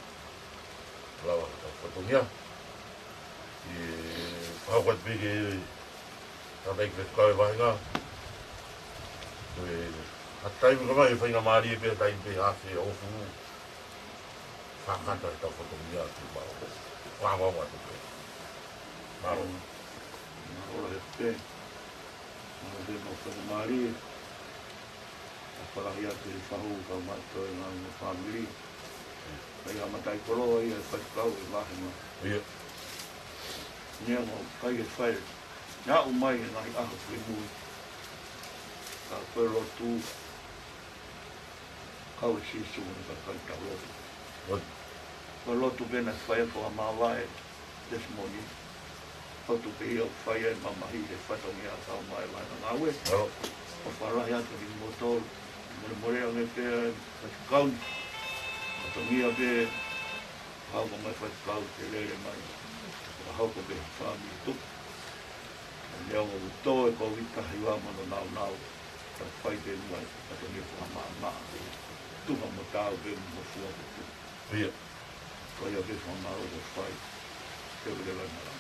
Lava a fotonia. Hau wat bige também que vai vai lá. Até o vai vai na Maria be tá em BH ou fu. Fakata tá fotomia tu ba. Wa tu. Maro. Ora este. Não de no Maria. Para ia te fahu ka mato na família. Aí a matai colo aí faz pau e lá no. Nia mo kai ke whai. Nga umai e ngai aho ke mui. Ka koe rotu. Kau e sisu ni ka kai tau rotu. Koe rotu pena whai e wha mawai. Tesimoni. Hotu pe hia whai e mamahi e whatongi a kau mai lai na ngawe. O wharahi atu ni motor. More ange pēr. Whai Whatongi a pēr. Hau ka mai whai kau te lere mai. Hauko be whami tuk. Leo o tō e ko wika hiwa mano nau. Ta whai be mai. Tato ni wha maa. Tuha mo tāu be mo fua ko tu. Whai a be wha maa o whai. Te ure lai mara.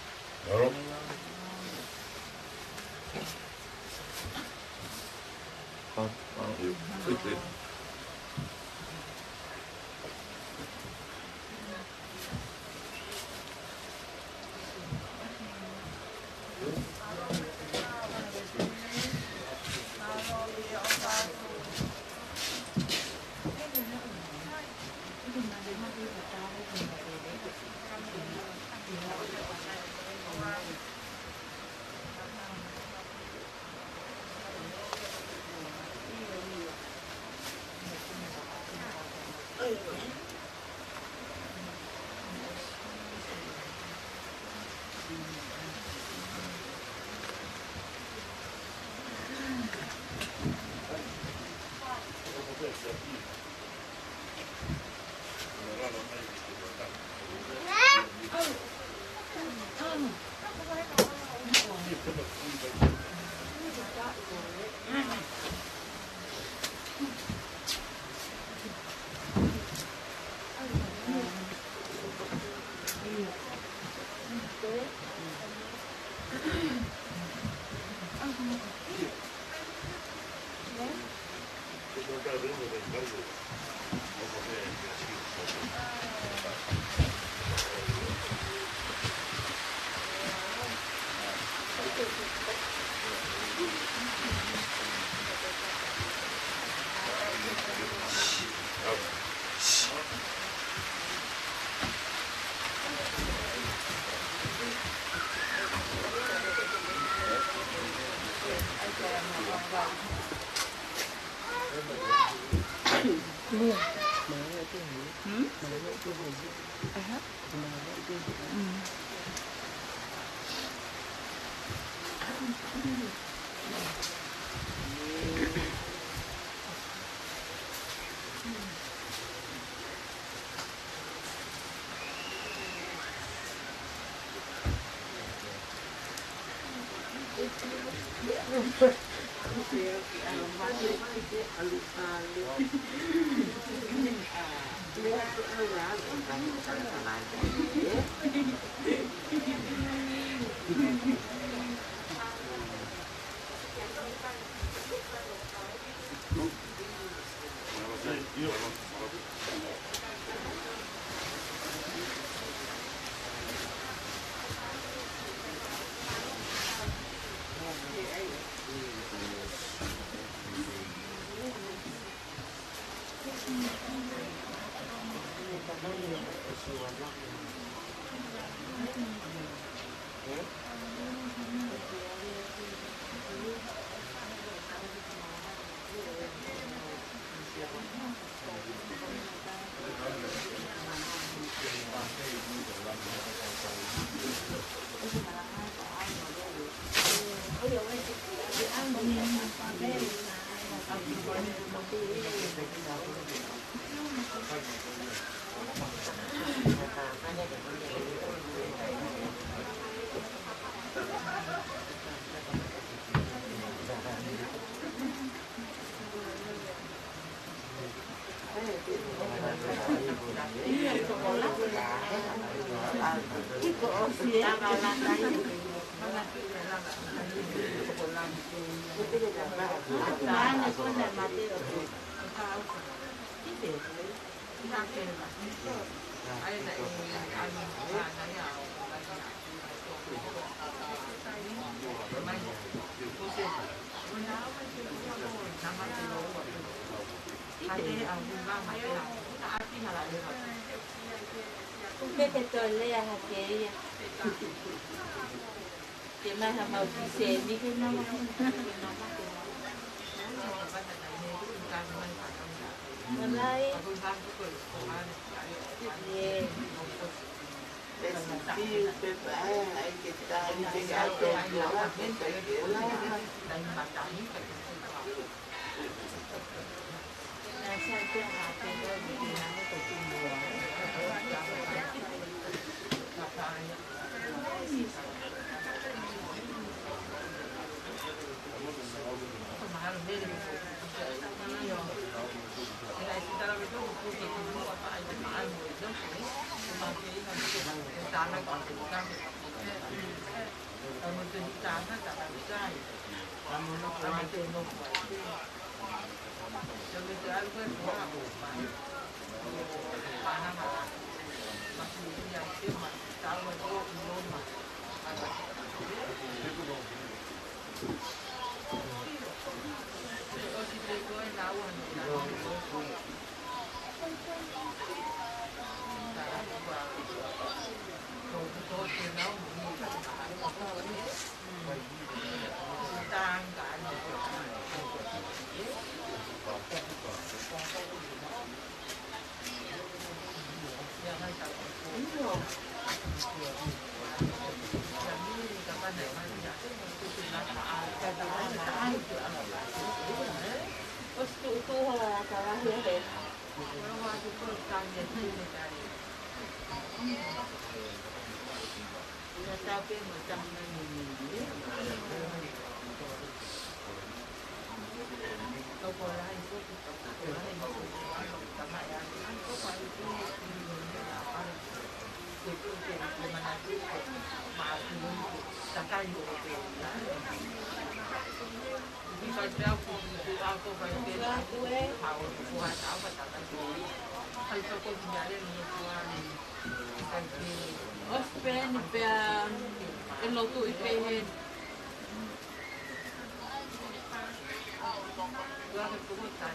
Kumbe tolea hakeia. Kema hama ukisemi kena Malay. Yeah.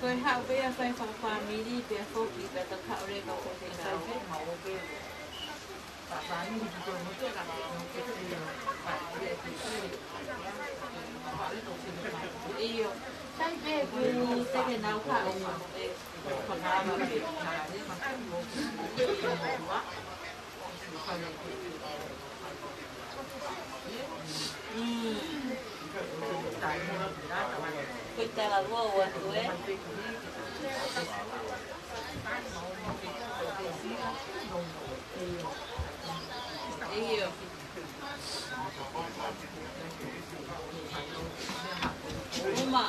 Tôi học bây giờ phải phòng khoa mỹ đi về phố kỳ về tập khảo đây có thể giáo iyo sai về cứ sẽ cái nào khảo còn nào mà kita la voa gue iyo uma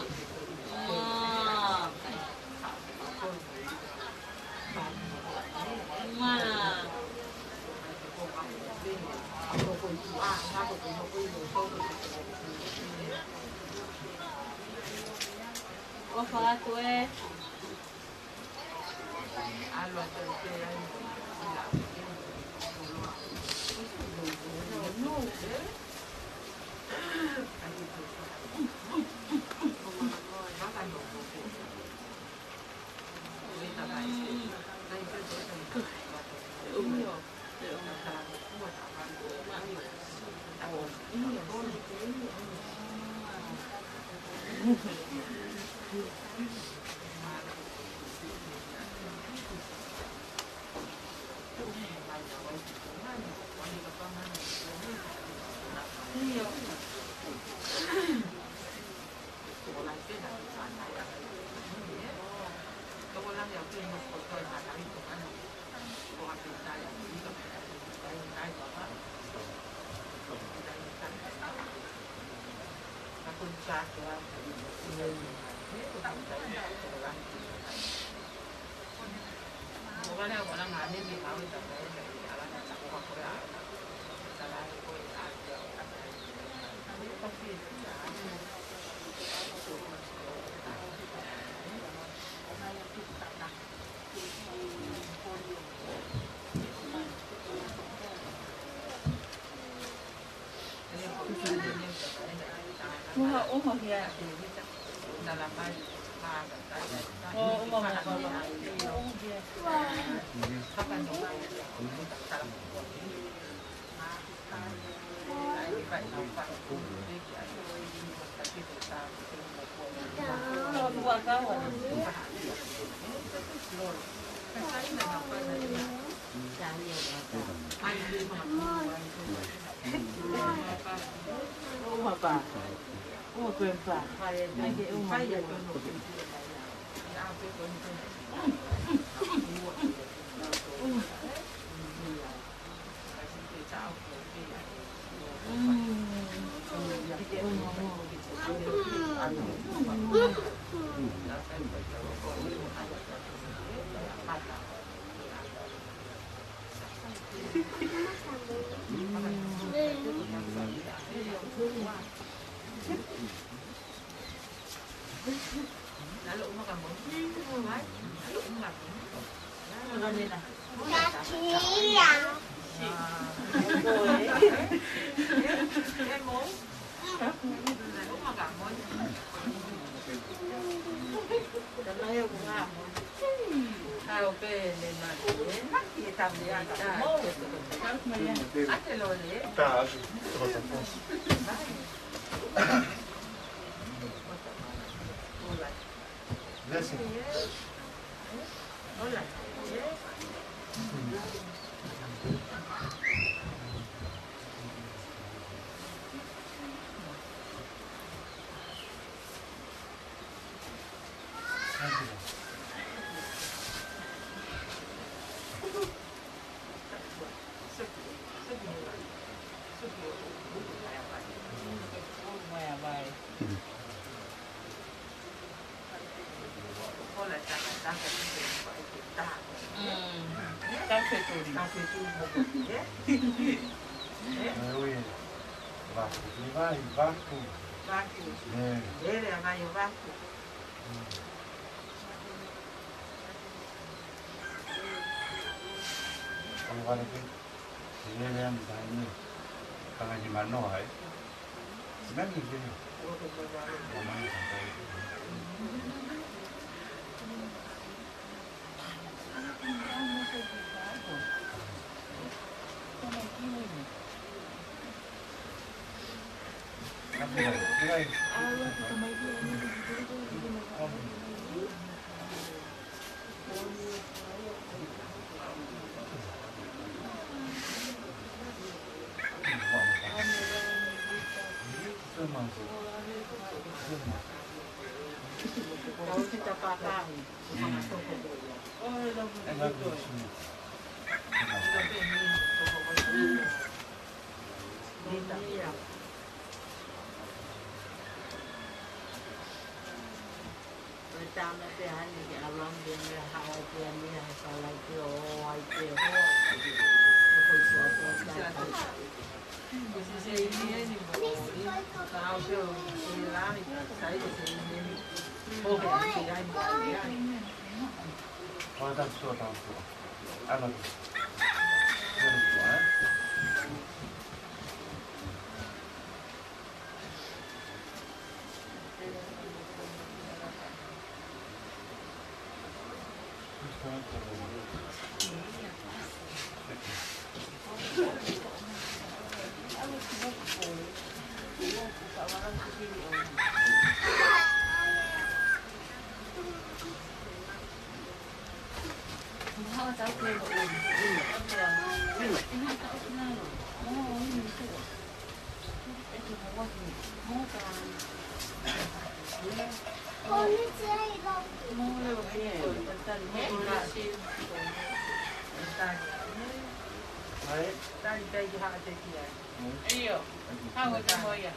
Vou falar tu é. Lalu umur kamu? Lalu umur kamu? Lalu na. Kanayo nga mo. Tayo pwede na. Kita mo yan. Ate Loli. Taas. Listen. Hola. Kalau kita pakai, mga toko ko. Oh, daw mo dito. Dito. Pertama pihan ni alam din na hawa pihan niya sa lagi o ay pihan. Kasi sa inyo ni Bori, tao siya, sila, saya sa inyo ni Bori, sila ni Bori. Tanto. Ano? Iyo, hawa ka mo yan.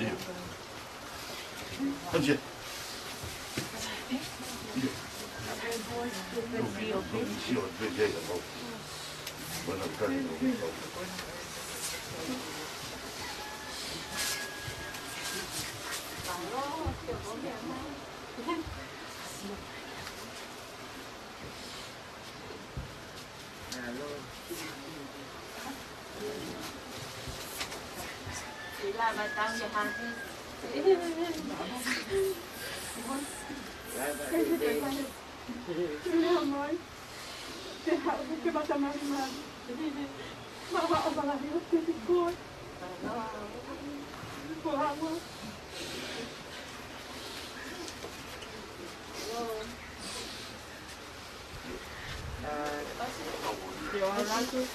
Iya. Aja. Iya, beda ya kau. Benar kan kau. Sila batang jahat. Iya. Terima kasih.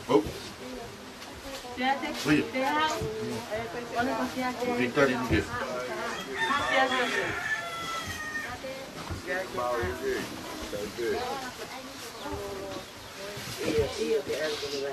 Oh. Oh iya. Kita di sini. Iya, di algo na ba?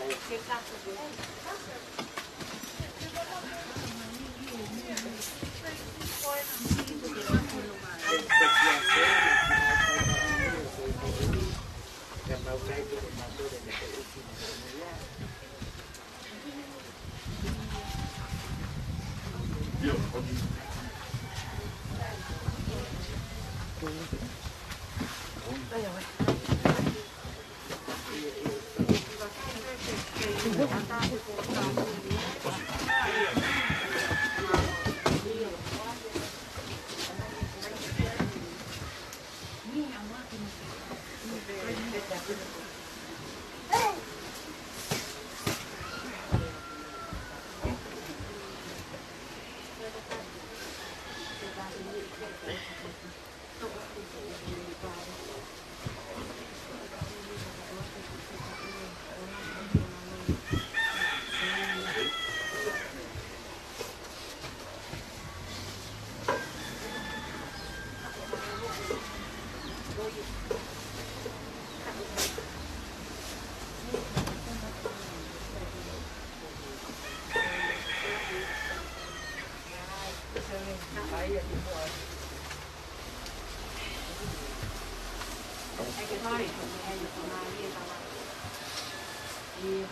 Iya.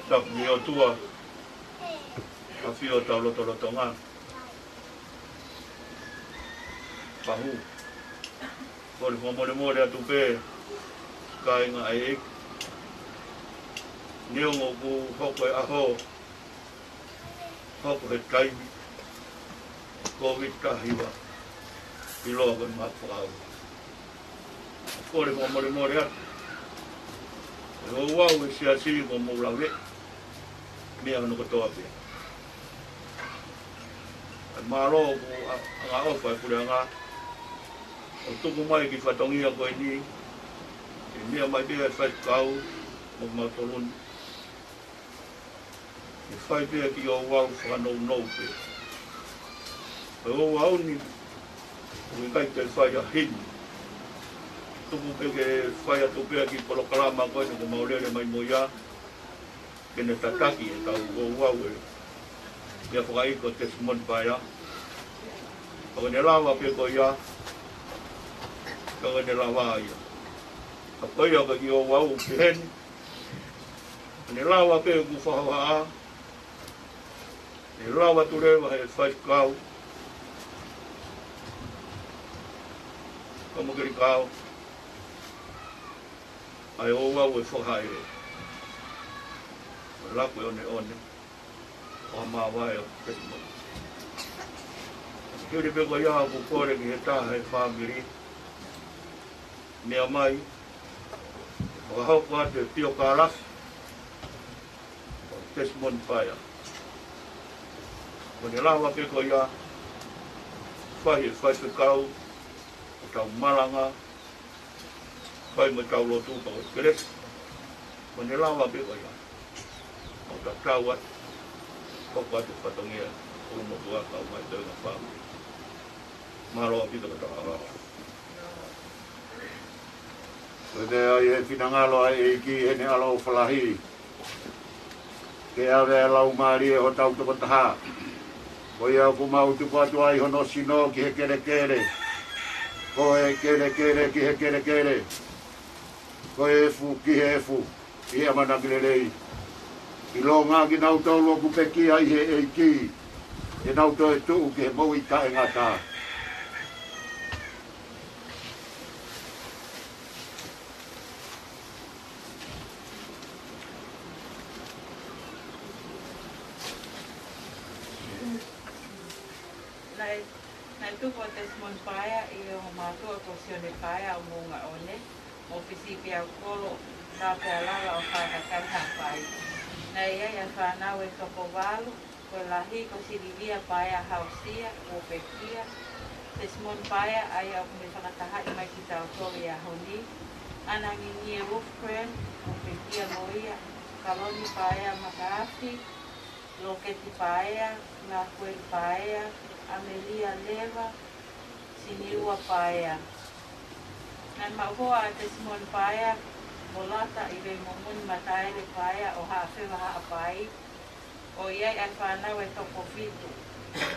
Tak mio tua. A fio tau loto loto ngā. pahu. Kore whamore atu pē, kai ngā e. Niongo ku hoko e aho, hoko he taimi, Covid tahiwa, I loa koe mapau. Kore whamore atu. E o wau e siasi ko moulawe, mea no katoa pia. E maro ko ngā ofa e kure ngā, o tuku mai ki whatongia koe ni, e mea mai pia e whaikau, mo matoruni. E whai pia ki o wau whanau pia. E o wau ni, o i kai te whai a hini. Tuku peke whai atu pia ki polokalama koe ni ko maurere mai moia, kene tataki e tau o wau e. Mea whakaiko Tesimoni Paea. Ka ne lawa pia ko ia, ka ne lawa ia. Ka koe au ki o wau ki heni. Ne lawa pia ku whahawa a. Ne lawa tu rewa he whaikau. Ka mokiri kau. Ai o wau e whakaere. Laku e one. O maa wai o Tesimoni. Kiri peko ia ku kore ki he taha e whamiri. Mea mai. Wahauko ate pio kāras. O Tesimoni Paea. Ko ne lawa peko ia. Whahi e whaipekau. O tau malanga. Whai me tau lotu pa o keres. Ko ne lawa peko ia. O ta tau atu. Koko atu whatongia. O mo tua kau mai tau ngā whamiri. Maro a pita kata ara. Kote ai he whinangalo ai e ki he ne alo whalahi. Ke awe lau maari e ho tau toko taha. Ko ia ku mau tuku atu ai hono sino ki he kere. Ko he kere ki he kere. Ko he efu ki he efu. Ki he amanakirelei. I lo ngā ki nau tau loku peki ai he e ki. E nau tau e tuu ki he mau I ka e ngā tā. Nai tuko Tesimoni Paea I o mātua ko Sione Paea o munga one. O pisi pia kolo tā pia lala o whakakai hawhai. Nai ai a whanau e toko walu. Ko lahi ko Sirivia Paea hausia o pekia. Tesimoni Paea ai au me whakataha I mai ki tau tole a honi. Ana ngingie Wolfcran o pekia moia. Kaloni Paea makaafi. Loketi Paea. Nakuel Paea. Amelia Leva, Siniua Paea. Nai mauhoa a Tesimoni Paea, molata I vei momuni mataere Paea o haawhewa haa pai. O iai ai whanau e toko fitu.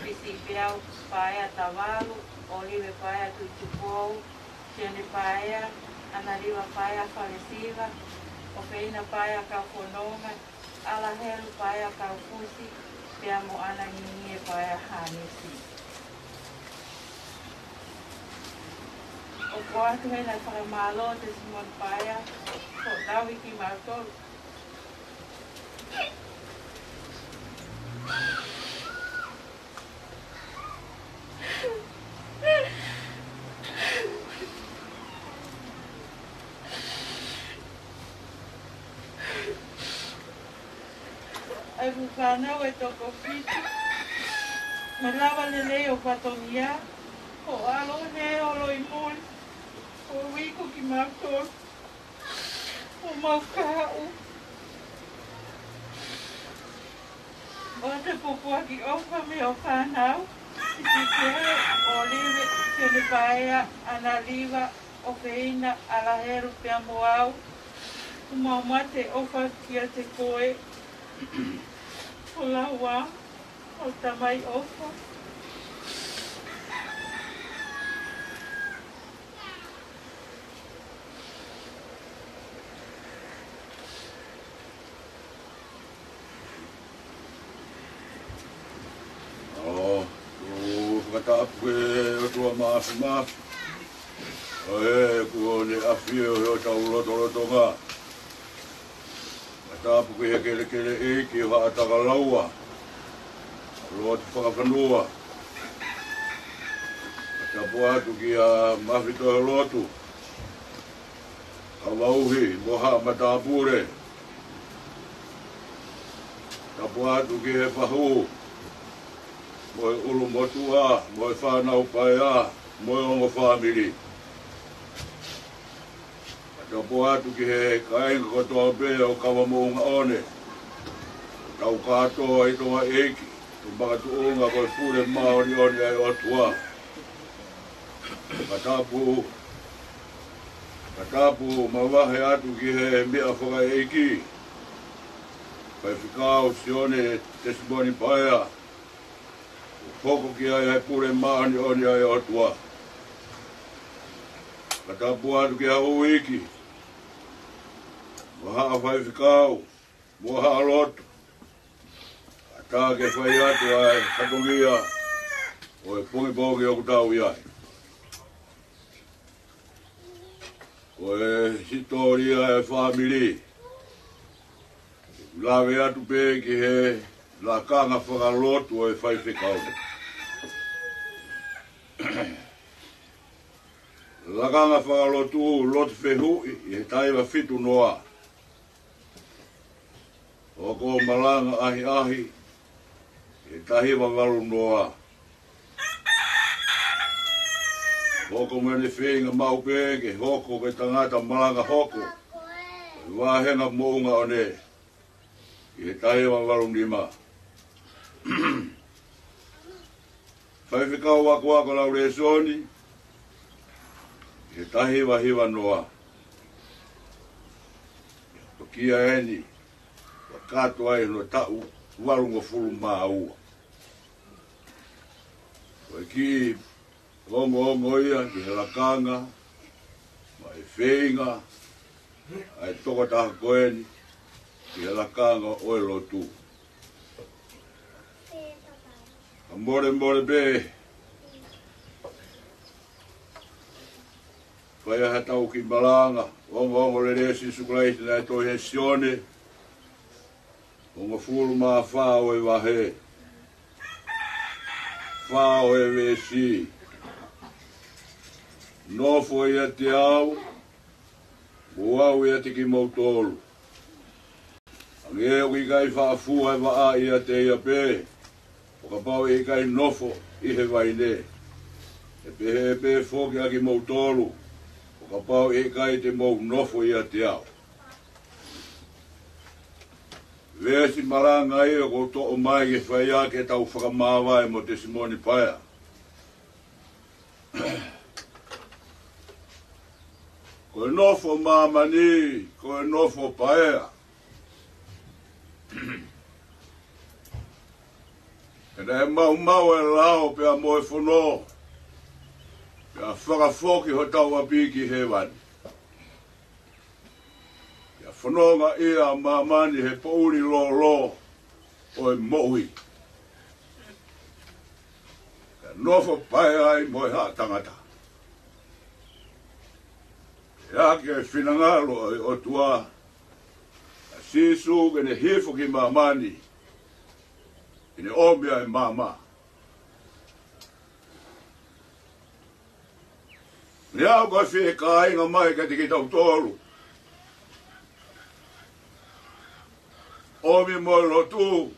Pisi piau Paea tawalu, Olive Paea tuitupou, Sione Paea, Anariwa Paea whalesiva, o Feina Paea kauwhanonga, Alahelu Paea kaufusi, pia mo ana ngingie Paea hanesi. O kuatu he nai whakamalo Tesimoni Paea, ko dawi ki mātou. Ai whanau e toko fitu. Ma lawa lele o whatongia. Ko alo ne olo I moni. O wiko ki mātou. O mau kāu. O te pupua ki ofa me o whanau. I kere o liwe Sione Paea, Analiwa, o Feina, Alaheru pia moau. O mau mate ofa kia te koe. O laua, o tamai ofa. Tongatapu o tua maafi. O e kua ne awhi o tau loto ngā. Tapu ki he kele e ki o haataka laua. Loa te whakawhanua. Tapu atu ki a mawhito e lotu. Ka wauhi, mo haa matapure. Tapu atu ki he pahu. Mo e ulu motua, mo e whanau paea, mo e ongo whamiri. Tapu atu ki he kainga kotoa pēa o kawa mounga one. Tau katoa i toa eiki. Tumbaka tuunga koe fure maoni oni ai otua. Katapu mawahe atu ki he mea whaka eiki. Pai whikau sione Tesimoni Paea. Hoko ki ai hai pure maoni oni ai otua. Katapu atu ki hau iki. Waha whai whikau. Waha loto. Tā ke whai atu ai katongia o e pungi pōki o kutau iai. O e hitoria e whamiri. Lawe atu pē ki he la kanga whakalotu o e whai whikau. La kanga whakalotu lotu whehui i he taiwa whitu noa. O ko malanga ahi. E tahiwa walu noa. Hoko mene whenga mau pēke, hoko ke tangata malanga hoko. E wāhenga mounga o ne. E tahiwa walu nima. Whaiwhikau wako lau resoni. E tahiwa hiwa noa. Kia eni. Wakato ai no tau. Walungo fulu maua. Koe ki ongo ia ki he lakanga, mai whenga, ai Tongatapu koeni, ki he lakanga oe lotu. Ka more be, whai aha tau ki malanga, ongo le resi sukulaiti nai toi he sione, ongo fulu maa whao e wahe. Whao e wesi. Nofo ia te au. Uau ia te ki mautolu. Angeo ki kai whaafua e waa ia te ia pē. O ka pau e kai nofo i he waine. E pē fōki a ki mautolu. O ka pau e kai te mau nofo ia te au. Vesi maranga i o koto o mai ke whaia ke tau whakamāwai mo Tesimoni Paea. Koe nofo māmani, koe nofo Paea. Kena e mau e lao pe a moe whono. Pe a whakafoki ho tau apiki he wani. Whanonga ia mamani he pouri lo o e mohi. Ka nofo pai ai mo e haa tangata. E ake e whinangalo o tua. A sisu ke ne hifo ki mamani. Ke ne omia e mama. Ne au koe whie ka inga mai ka te ki tau tolu. Omi mo lotu.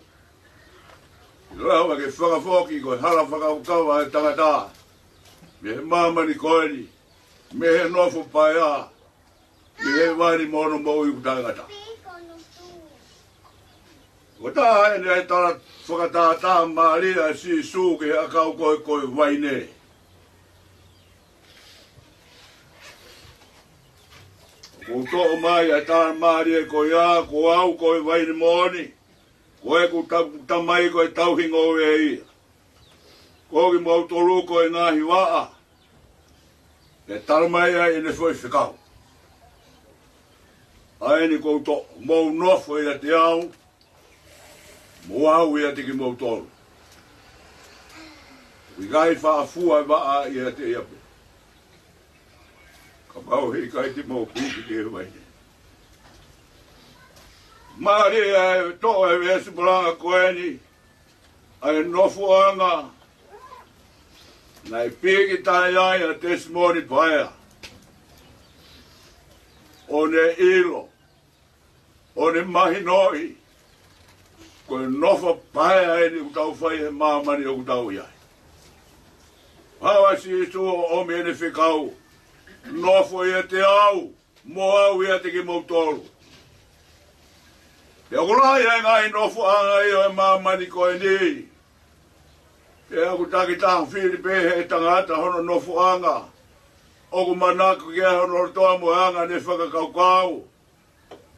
Rawa ke whakafoki koe hala whakaukawa e tangata. Me he mamani koeni. Me he nofo Paea. Me he wani mono mo i tangata. Ko taha ene ai tala whakatata maalia si su ke akau koe waine. Ko to mai a tā maria ko ia, ko au ko e waini moni. Ko e ku tamai ko e tauhingo e ia. Ko ki mau tolu ko e ngahi waa. E talamai ai ene foi whikau. Aini ko to mau nofo ia te au. Mo au ia te ki mau tolu. Gai whaafua waa ia te iape. Ka mau hei kai te mau piki te waine. Maari e toa e wesu bulanga koeni. Ai nofu anga. Nai piki tai ai a Tesimoni Paea. O ne ilo. O ne mahinoi. Koe nofa paea e ni utau whai he mamani o utau iai. Hawa si tu o mene whikau. Nofo ia te au. Mo au ia te ki mautolu. Te akulai e ngai nofo anga i o e mamani koe ni. Te aku taki taha Filipe he tangata hono nofo anga. Oku manako kia hono toa mo anga ne whakakaukau.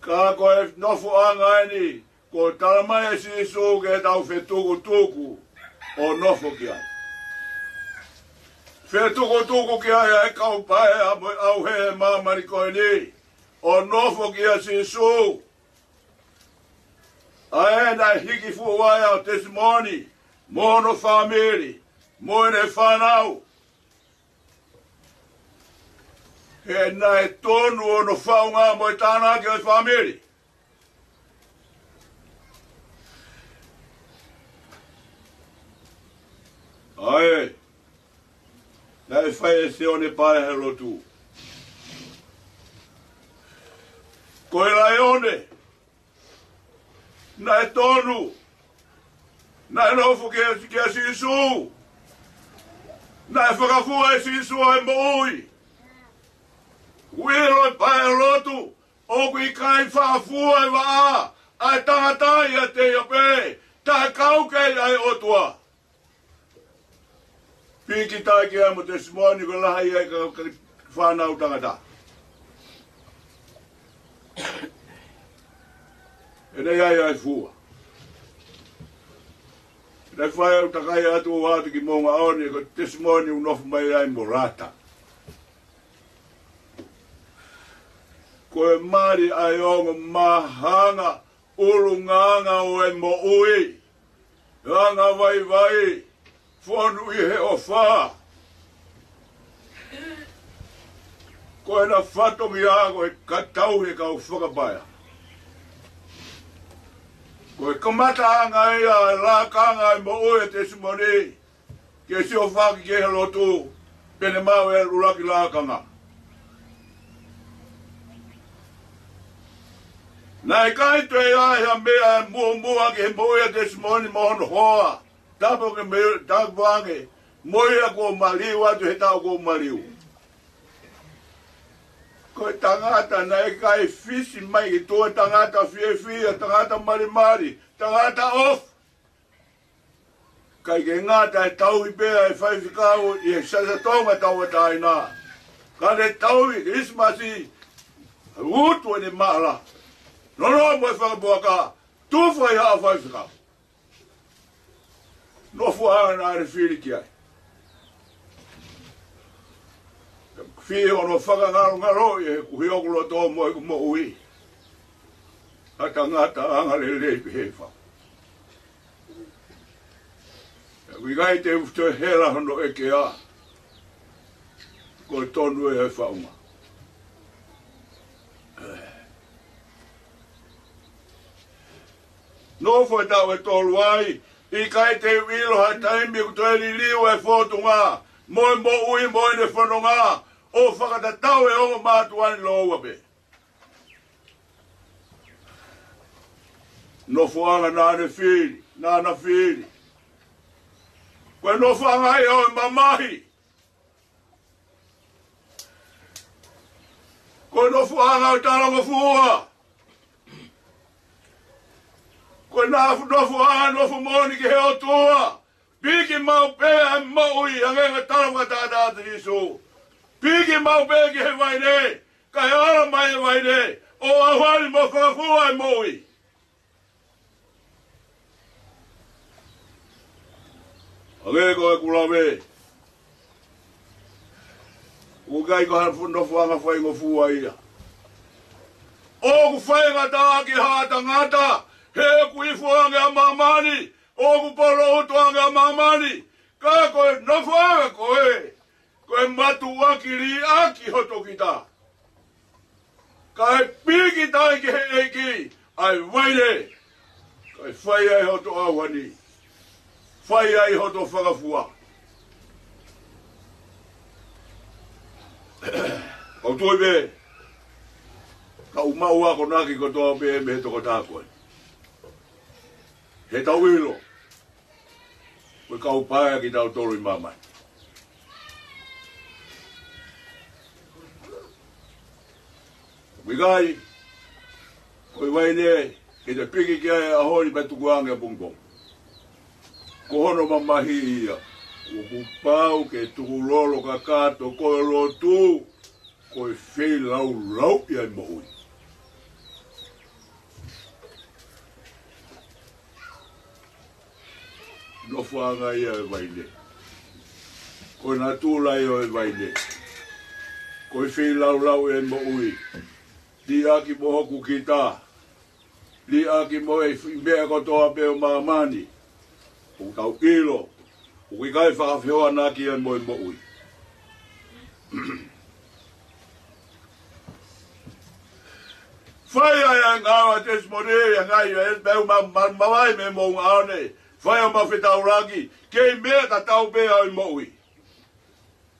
Ka koe nofo anga e ni. Ko talamai e si su ke tau whetuku tuku. O nofo kia. Whetuku kia e kau pae au he mamari koe ni. O nofo kia si su. Ae nai hiki fuwai au Tesimoni. Mono family. Moine whanau. He nai tonu o no whaunga mo i tāna ki o family. Ae. Nai whai e se o ne pae he lotu. Koe lai one. Nai tonu. Nai nofu kia sisu. Nai whakafua e sisu e moui. Wiro e pae lotu. Oku i kai whakafua e waa. Ai tangatai a te iape. Tai kaukei ai otua. Piki tai ki amo Tesimoni ko laha ia ka whanau tangata. E nei ai fua. Nei whai au takai atu o atu ki monga aoni ko Tesimoni unofu mai ai morata. Ko e mari ai ongo mahanga urunganga o e mo ui. Anga vai. Fonu i he o wha. Ko e na whatongi ako e katau he kau whakapaia. Ko e kamata anga ia e lākanga e mo ue Tesimoni. Ke si o whaki ke he lotu. Pene mau e ruraki lākanga. Nai kai tue ai ha mea e mua ke he mo ue Tesimoni mohono hoa. Tapo ke me takwange moia ko maliu atu he tau ko maliu. Ko tangata na e kai fisi mai ki tō tangata fie, tangata mari, tangata off. Kai ke ngata e tau i pēa e whaiwhikau i e sasa tonga tau e taina. Ka ne tau i Christmasi utu e ne maala. Nono mo e whakabuaka, tūwhai haa whaiwhikau. No fuanga na re fili ki ai. Fie ono whakangaro e kuhi okulo tō mo e mo ui. Ata ngata anga le he wha. Wigai te ufto hela hono e ke a. Ko tonu e whaunga. No foi tau e tolu ai. I kai te wilo ha taimi ku toi li liu e whotunga. Moi mo ui moi ne whanonga. O whakatatau e ongo mātuani loa pe. No fuanga nāne whiri, nāna whiri. Koe no fuanga ai o e mamahi. Koe no fuanga o taronga fua. Koe nāfu nofu anga nofu moni ki he o tua. Piki mau pēa e maui angenga taronga tātāta Jesu. Piki mau pēa ki he waine. Kai ala mai e waine. O awari mo whakafua e maui. Age koe kulawe. Ukai ko han nofu anga whaingo fua ia. O ku whainga tā ki hata ngata. He ku ifu ange a mamani, o ku polo utu ange a mamani, Ka koe nofoa koe. Koe matu wakiri aki hoto kita. Ka e piki tai ke he eiki. Ai waile. Ka e whai ai hoto awani. Whai ai hoto whakafua. O toi be. Ka umau ako naki ko toa be me toko tākoe. He tau ilo. Koe kau paea ki tau tolu i mamai. Wigai, koe waine, ke te piki ki ai ahori me tuku ange pungpong. Ko hono mamahi ia. Ko kupau ke tuku lolo ka kato koe lotu. Koe whei lau lau iai mo ui. No whanga ia e waine. Koe nā tūlai o e waine. Koe whei lau lau iai mo ui. Li aki mo hoku ki tā. Li aki mo e mea kotoa peo maamani. O tau ilo. O ki kai whakawhioa nā ki iai mo e mo ui. Whai ai a ngāwa Tesimoni a ngai e pēu mawai me mo ngāone. Whai o mawhetau rangi. Kei mea ta tau pēa i mo ui.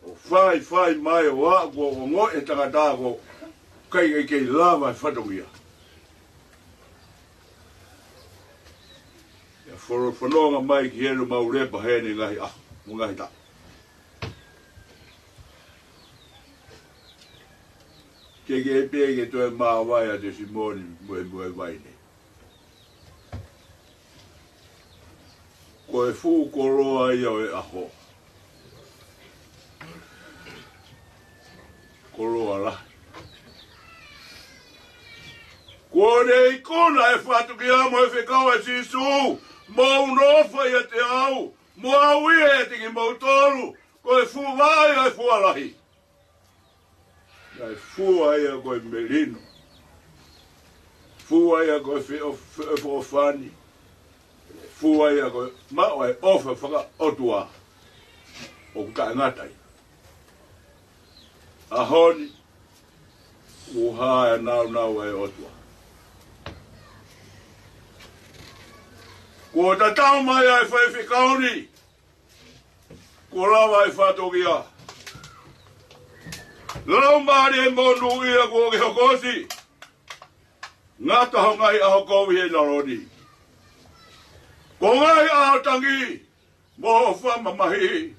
O whai mai o a ko o ngo e tangata ko. Kei lava e whatongia. Ia whanonga mai ki henu mau repa hene ngahi mo ngahi ta. Ke e pēke toi māwai a Tesimoni mue waine. Ko e fu koroa ia o e aho. Koroa la. Ko nei kona e whatu ki amo e whekau e sisu. Mo unofa ia te au. Mo au ia e tiki mo tolu. Ko e fu vai e fualahi. Ai fua ia koe merino. Fua ia koe whofani. Fua ia koe mao e ofa whaka otua. O kuta ngatai. Ahoni. Uha e nau e otua. Ko ta tau mai ai whaewhikauni. Ko lawa e whatokia. Lau maari e monu ia ko ke hokosi. Ngata ho ngai aho kowi e naroni. Ko ngai aho tangi. Mo whama mahi.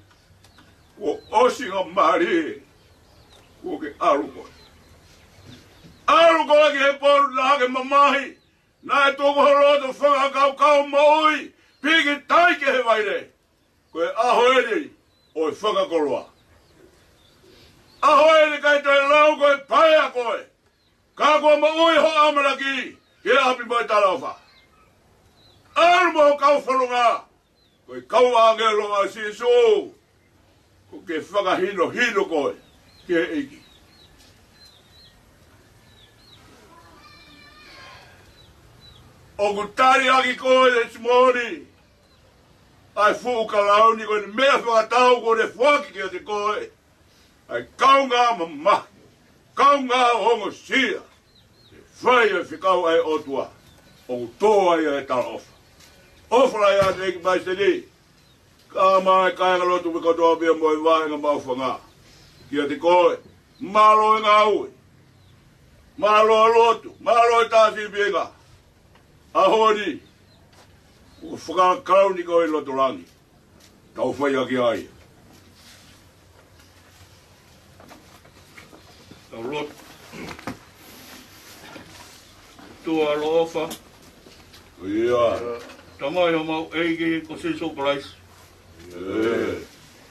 Ko osinga maari. Ko ke aruko. Aruko ki he poru na ke mamahi. Nā e tōku horoto whaka kau maui. Piki tai ke he waire. Ko e aho eri o e whakakoroa. Aho eri kai toi lau koe paea koe. Ka koe ma ui ho amaraki. Ke api moi talawha. Aru mo kau wharunga. Koe kau angelo a sisu. Ko ke whakahino koe. Ke eiki. O kutari aki koe Tesimoni. Ai fuka launi koe ni mea whakatau koe ne whaki ki o te koe. Ai kaunga mama, kaunga hongo sia. Whai e whikau ai otua, o toa ia e tala ofa. Ofra ia te eki mai seni. Ka mai kainga lotu wiko toa bia moi vaenga maufa ngā. Kia te koe, malo e ngā ui. Malo e lotu, malo e tāsi bienga. Ahoni, o whakakauni koe lotu rangi. Tau whai aki ai. Tau lot. Tua lofa. Ia. Tamai ho mau eigi ko siso price.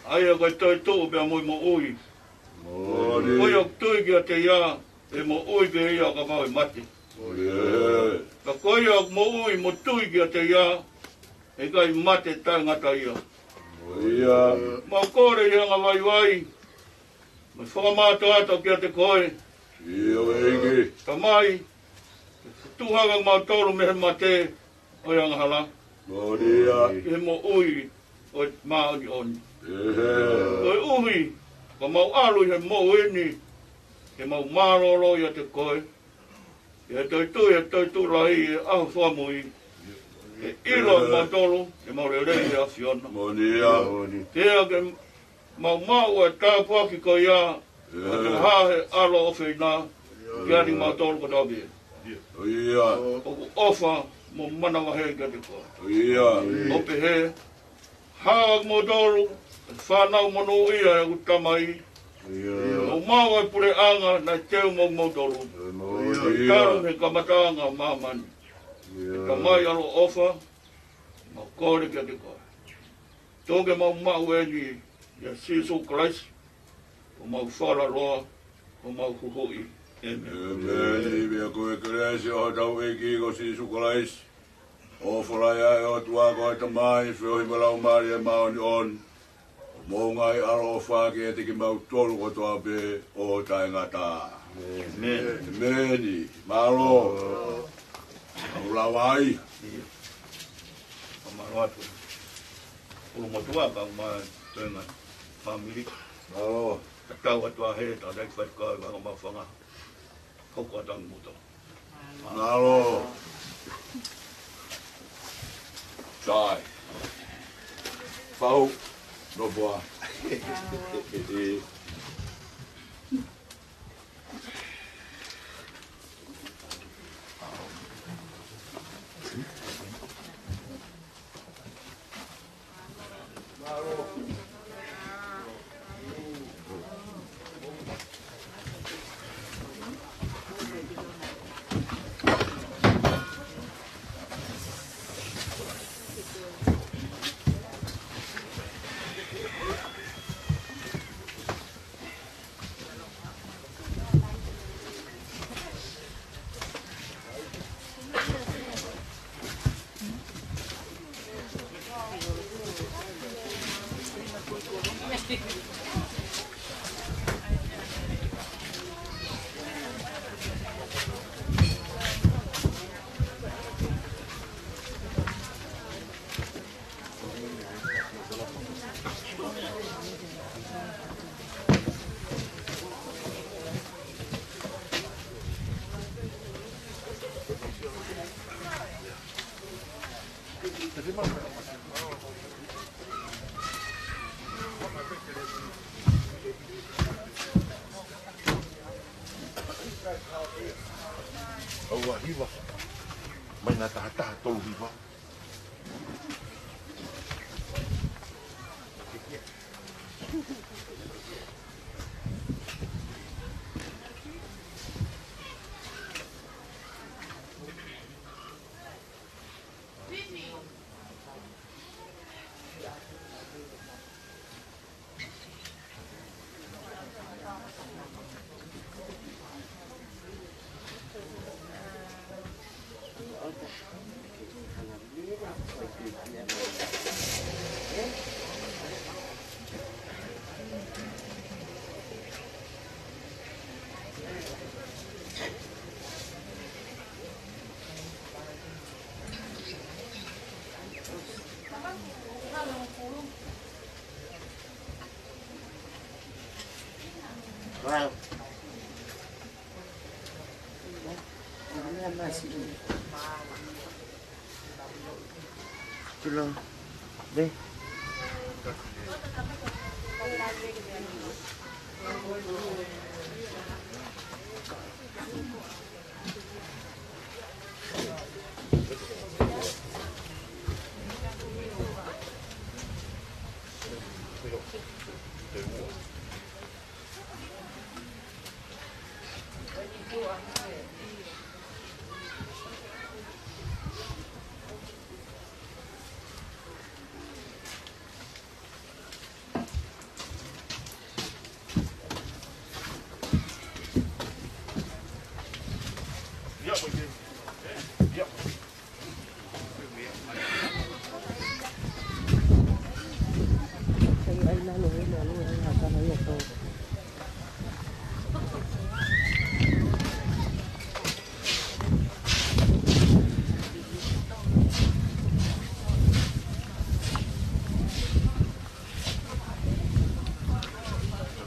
Aia koe toi tō pia moi mo ui. Koe ok tui kia te ia, e mo ui pe ia ka mau e mati. Ka koe ok mo ui mo tui kia te ia, e kai mate tai ngata ia. Mau kore ia ngā wai. Me whakamato ato kia te koe. Tamai. Tuhanga mau tolu mehe mate. Oia ngā hala. E mo ui. o ma ni on o uhi ko mau alu he mo eni he mau maroro ia te koe ia toi tu lai a so moi e ilo ma tolo e mau re re a fiona Moni. Tea ke mau e tāpua ki ko ia o te hahe alo o whina kia ni mau tolo ko tabi o ofa mo mana wa he kia te koe o pe he haa mo tolo whanau mono ia e utamai o mau e pure anga na teo mo tolo karu he kamatanga mamani ka mai alo ofa mau kore kia te koe toge mau e ni ya siso Christ o mau whala roa o mau huhui Amen. Ia koe keresi o tau eki ko siso Christ o whalaya e o tua koe ta mai whiohi malau mari e maoni on mo ngai aro o whake e teki mau tolu ko toa be o tai ngata Amen. Malo au lawai Malo atu Ulu motua ka ma tenga family. Malo. Tau atu a he ta dai fai ka ma ma fanga. Koko tang muto. Malo. Sai. Pau. No boa. Aua hiva. Mai nā tātā tolu hiva. Wow. Tulo. Be.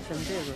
Sendero.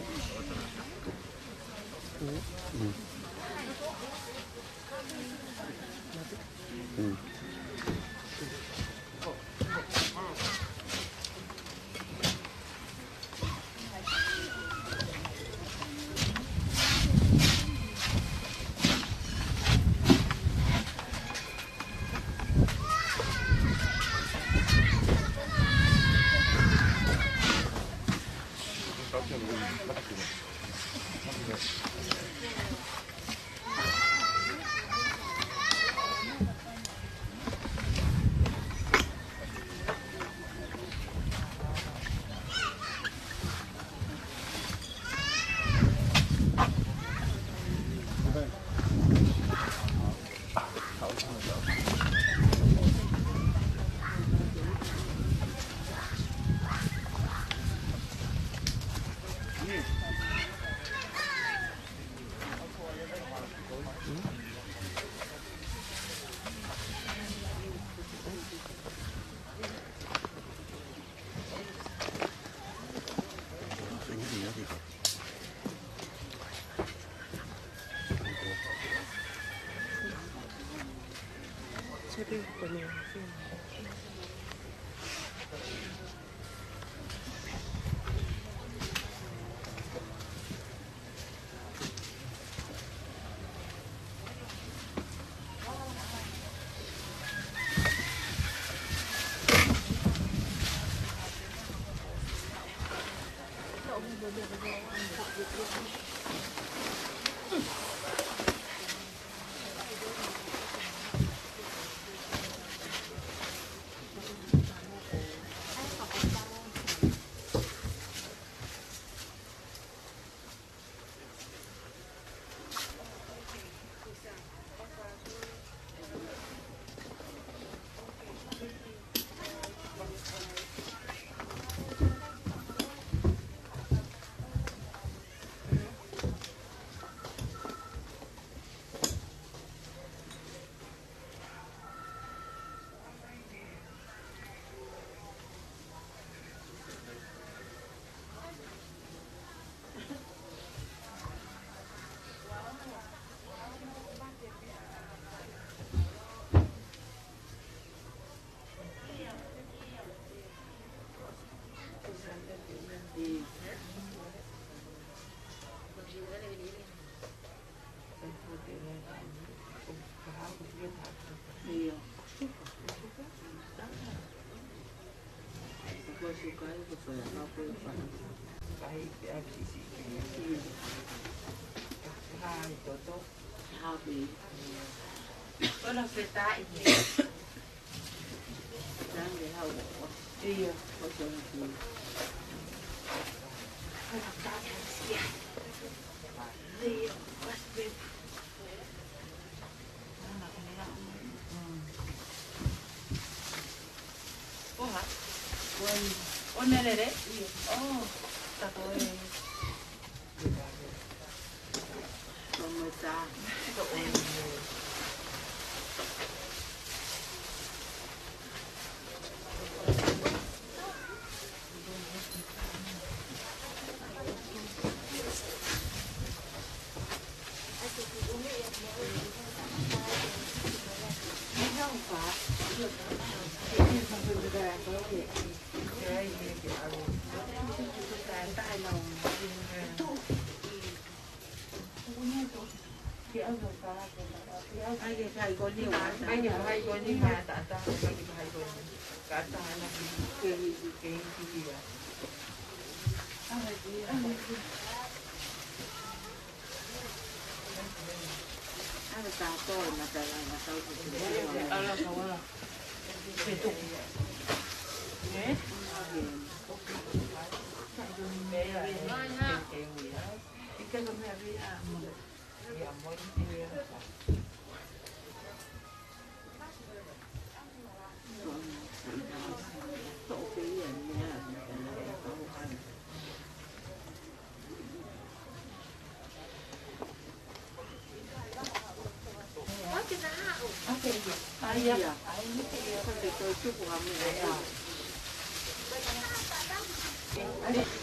Bueno, se está ahí.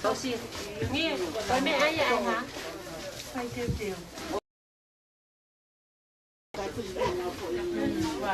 Tosi, ni, kami ayah ha. Pai teu teu.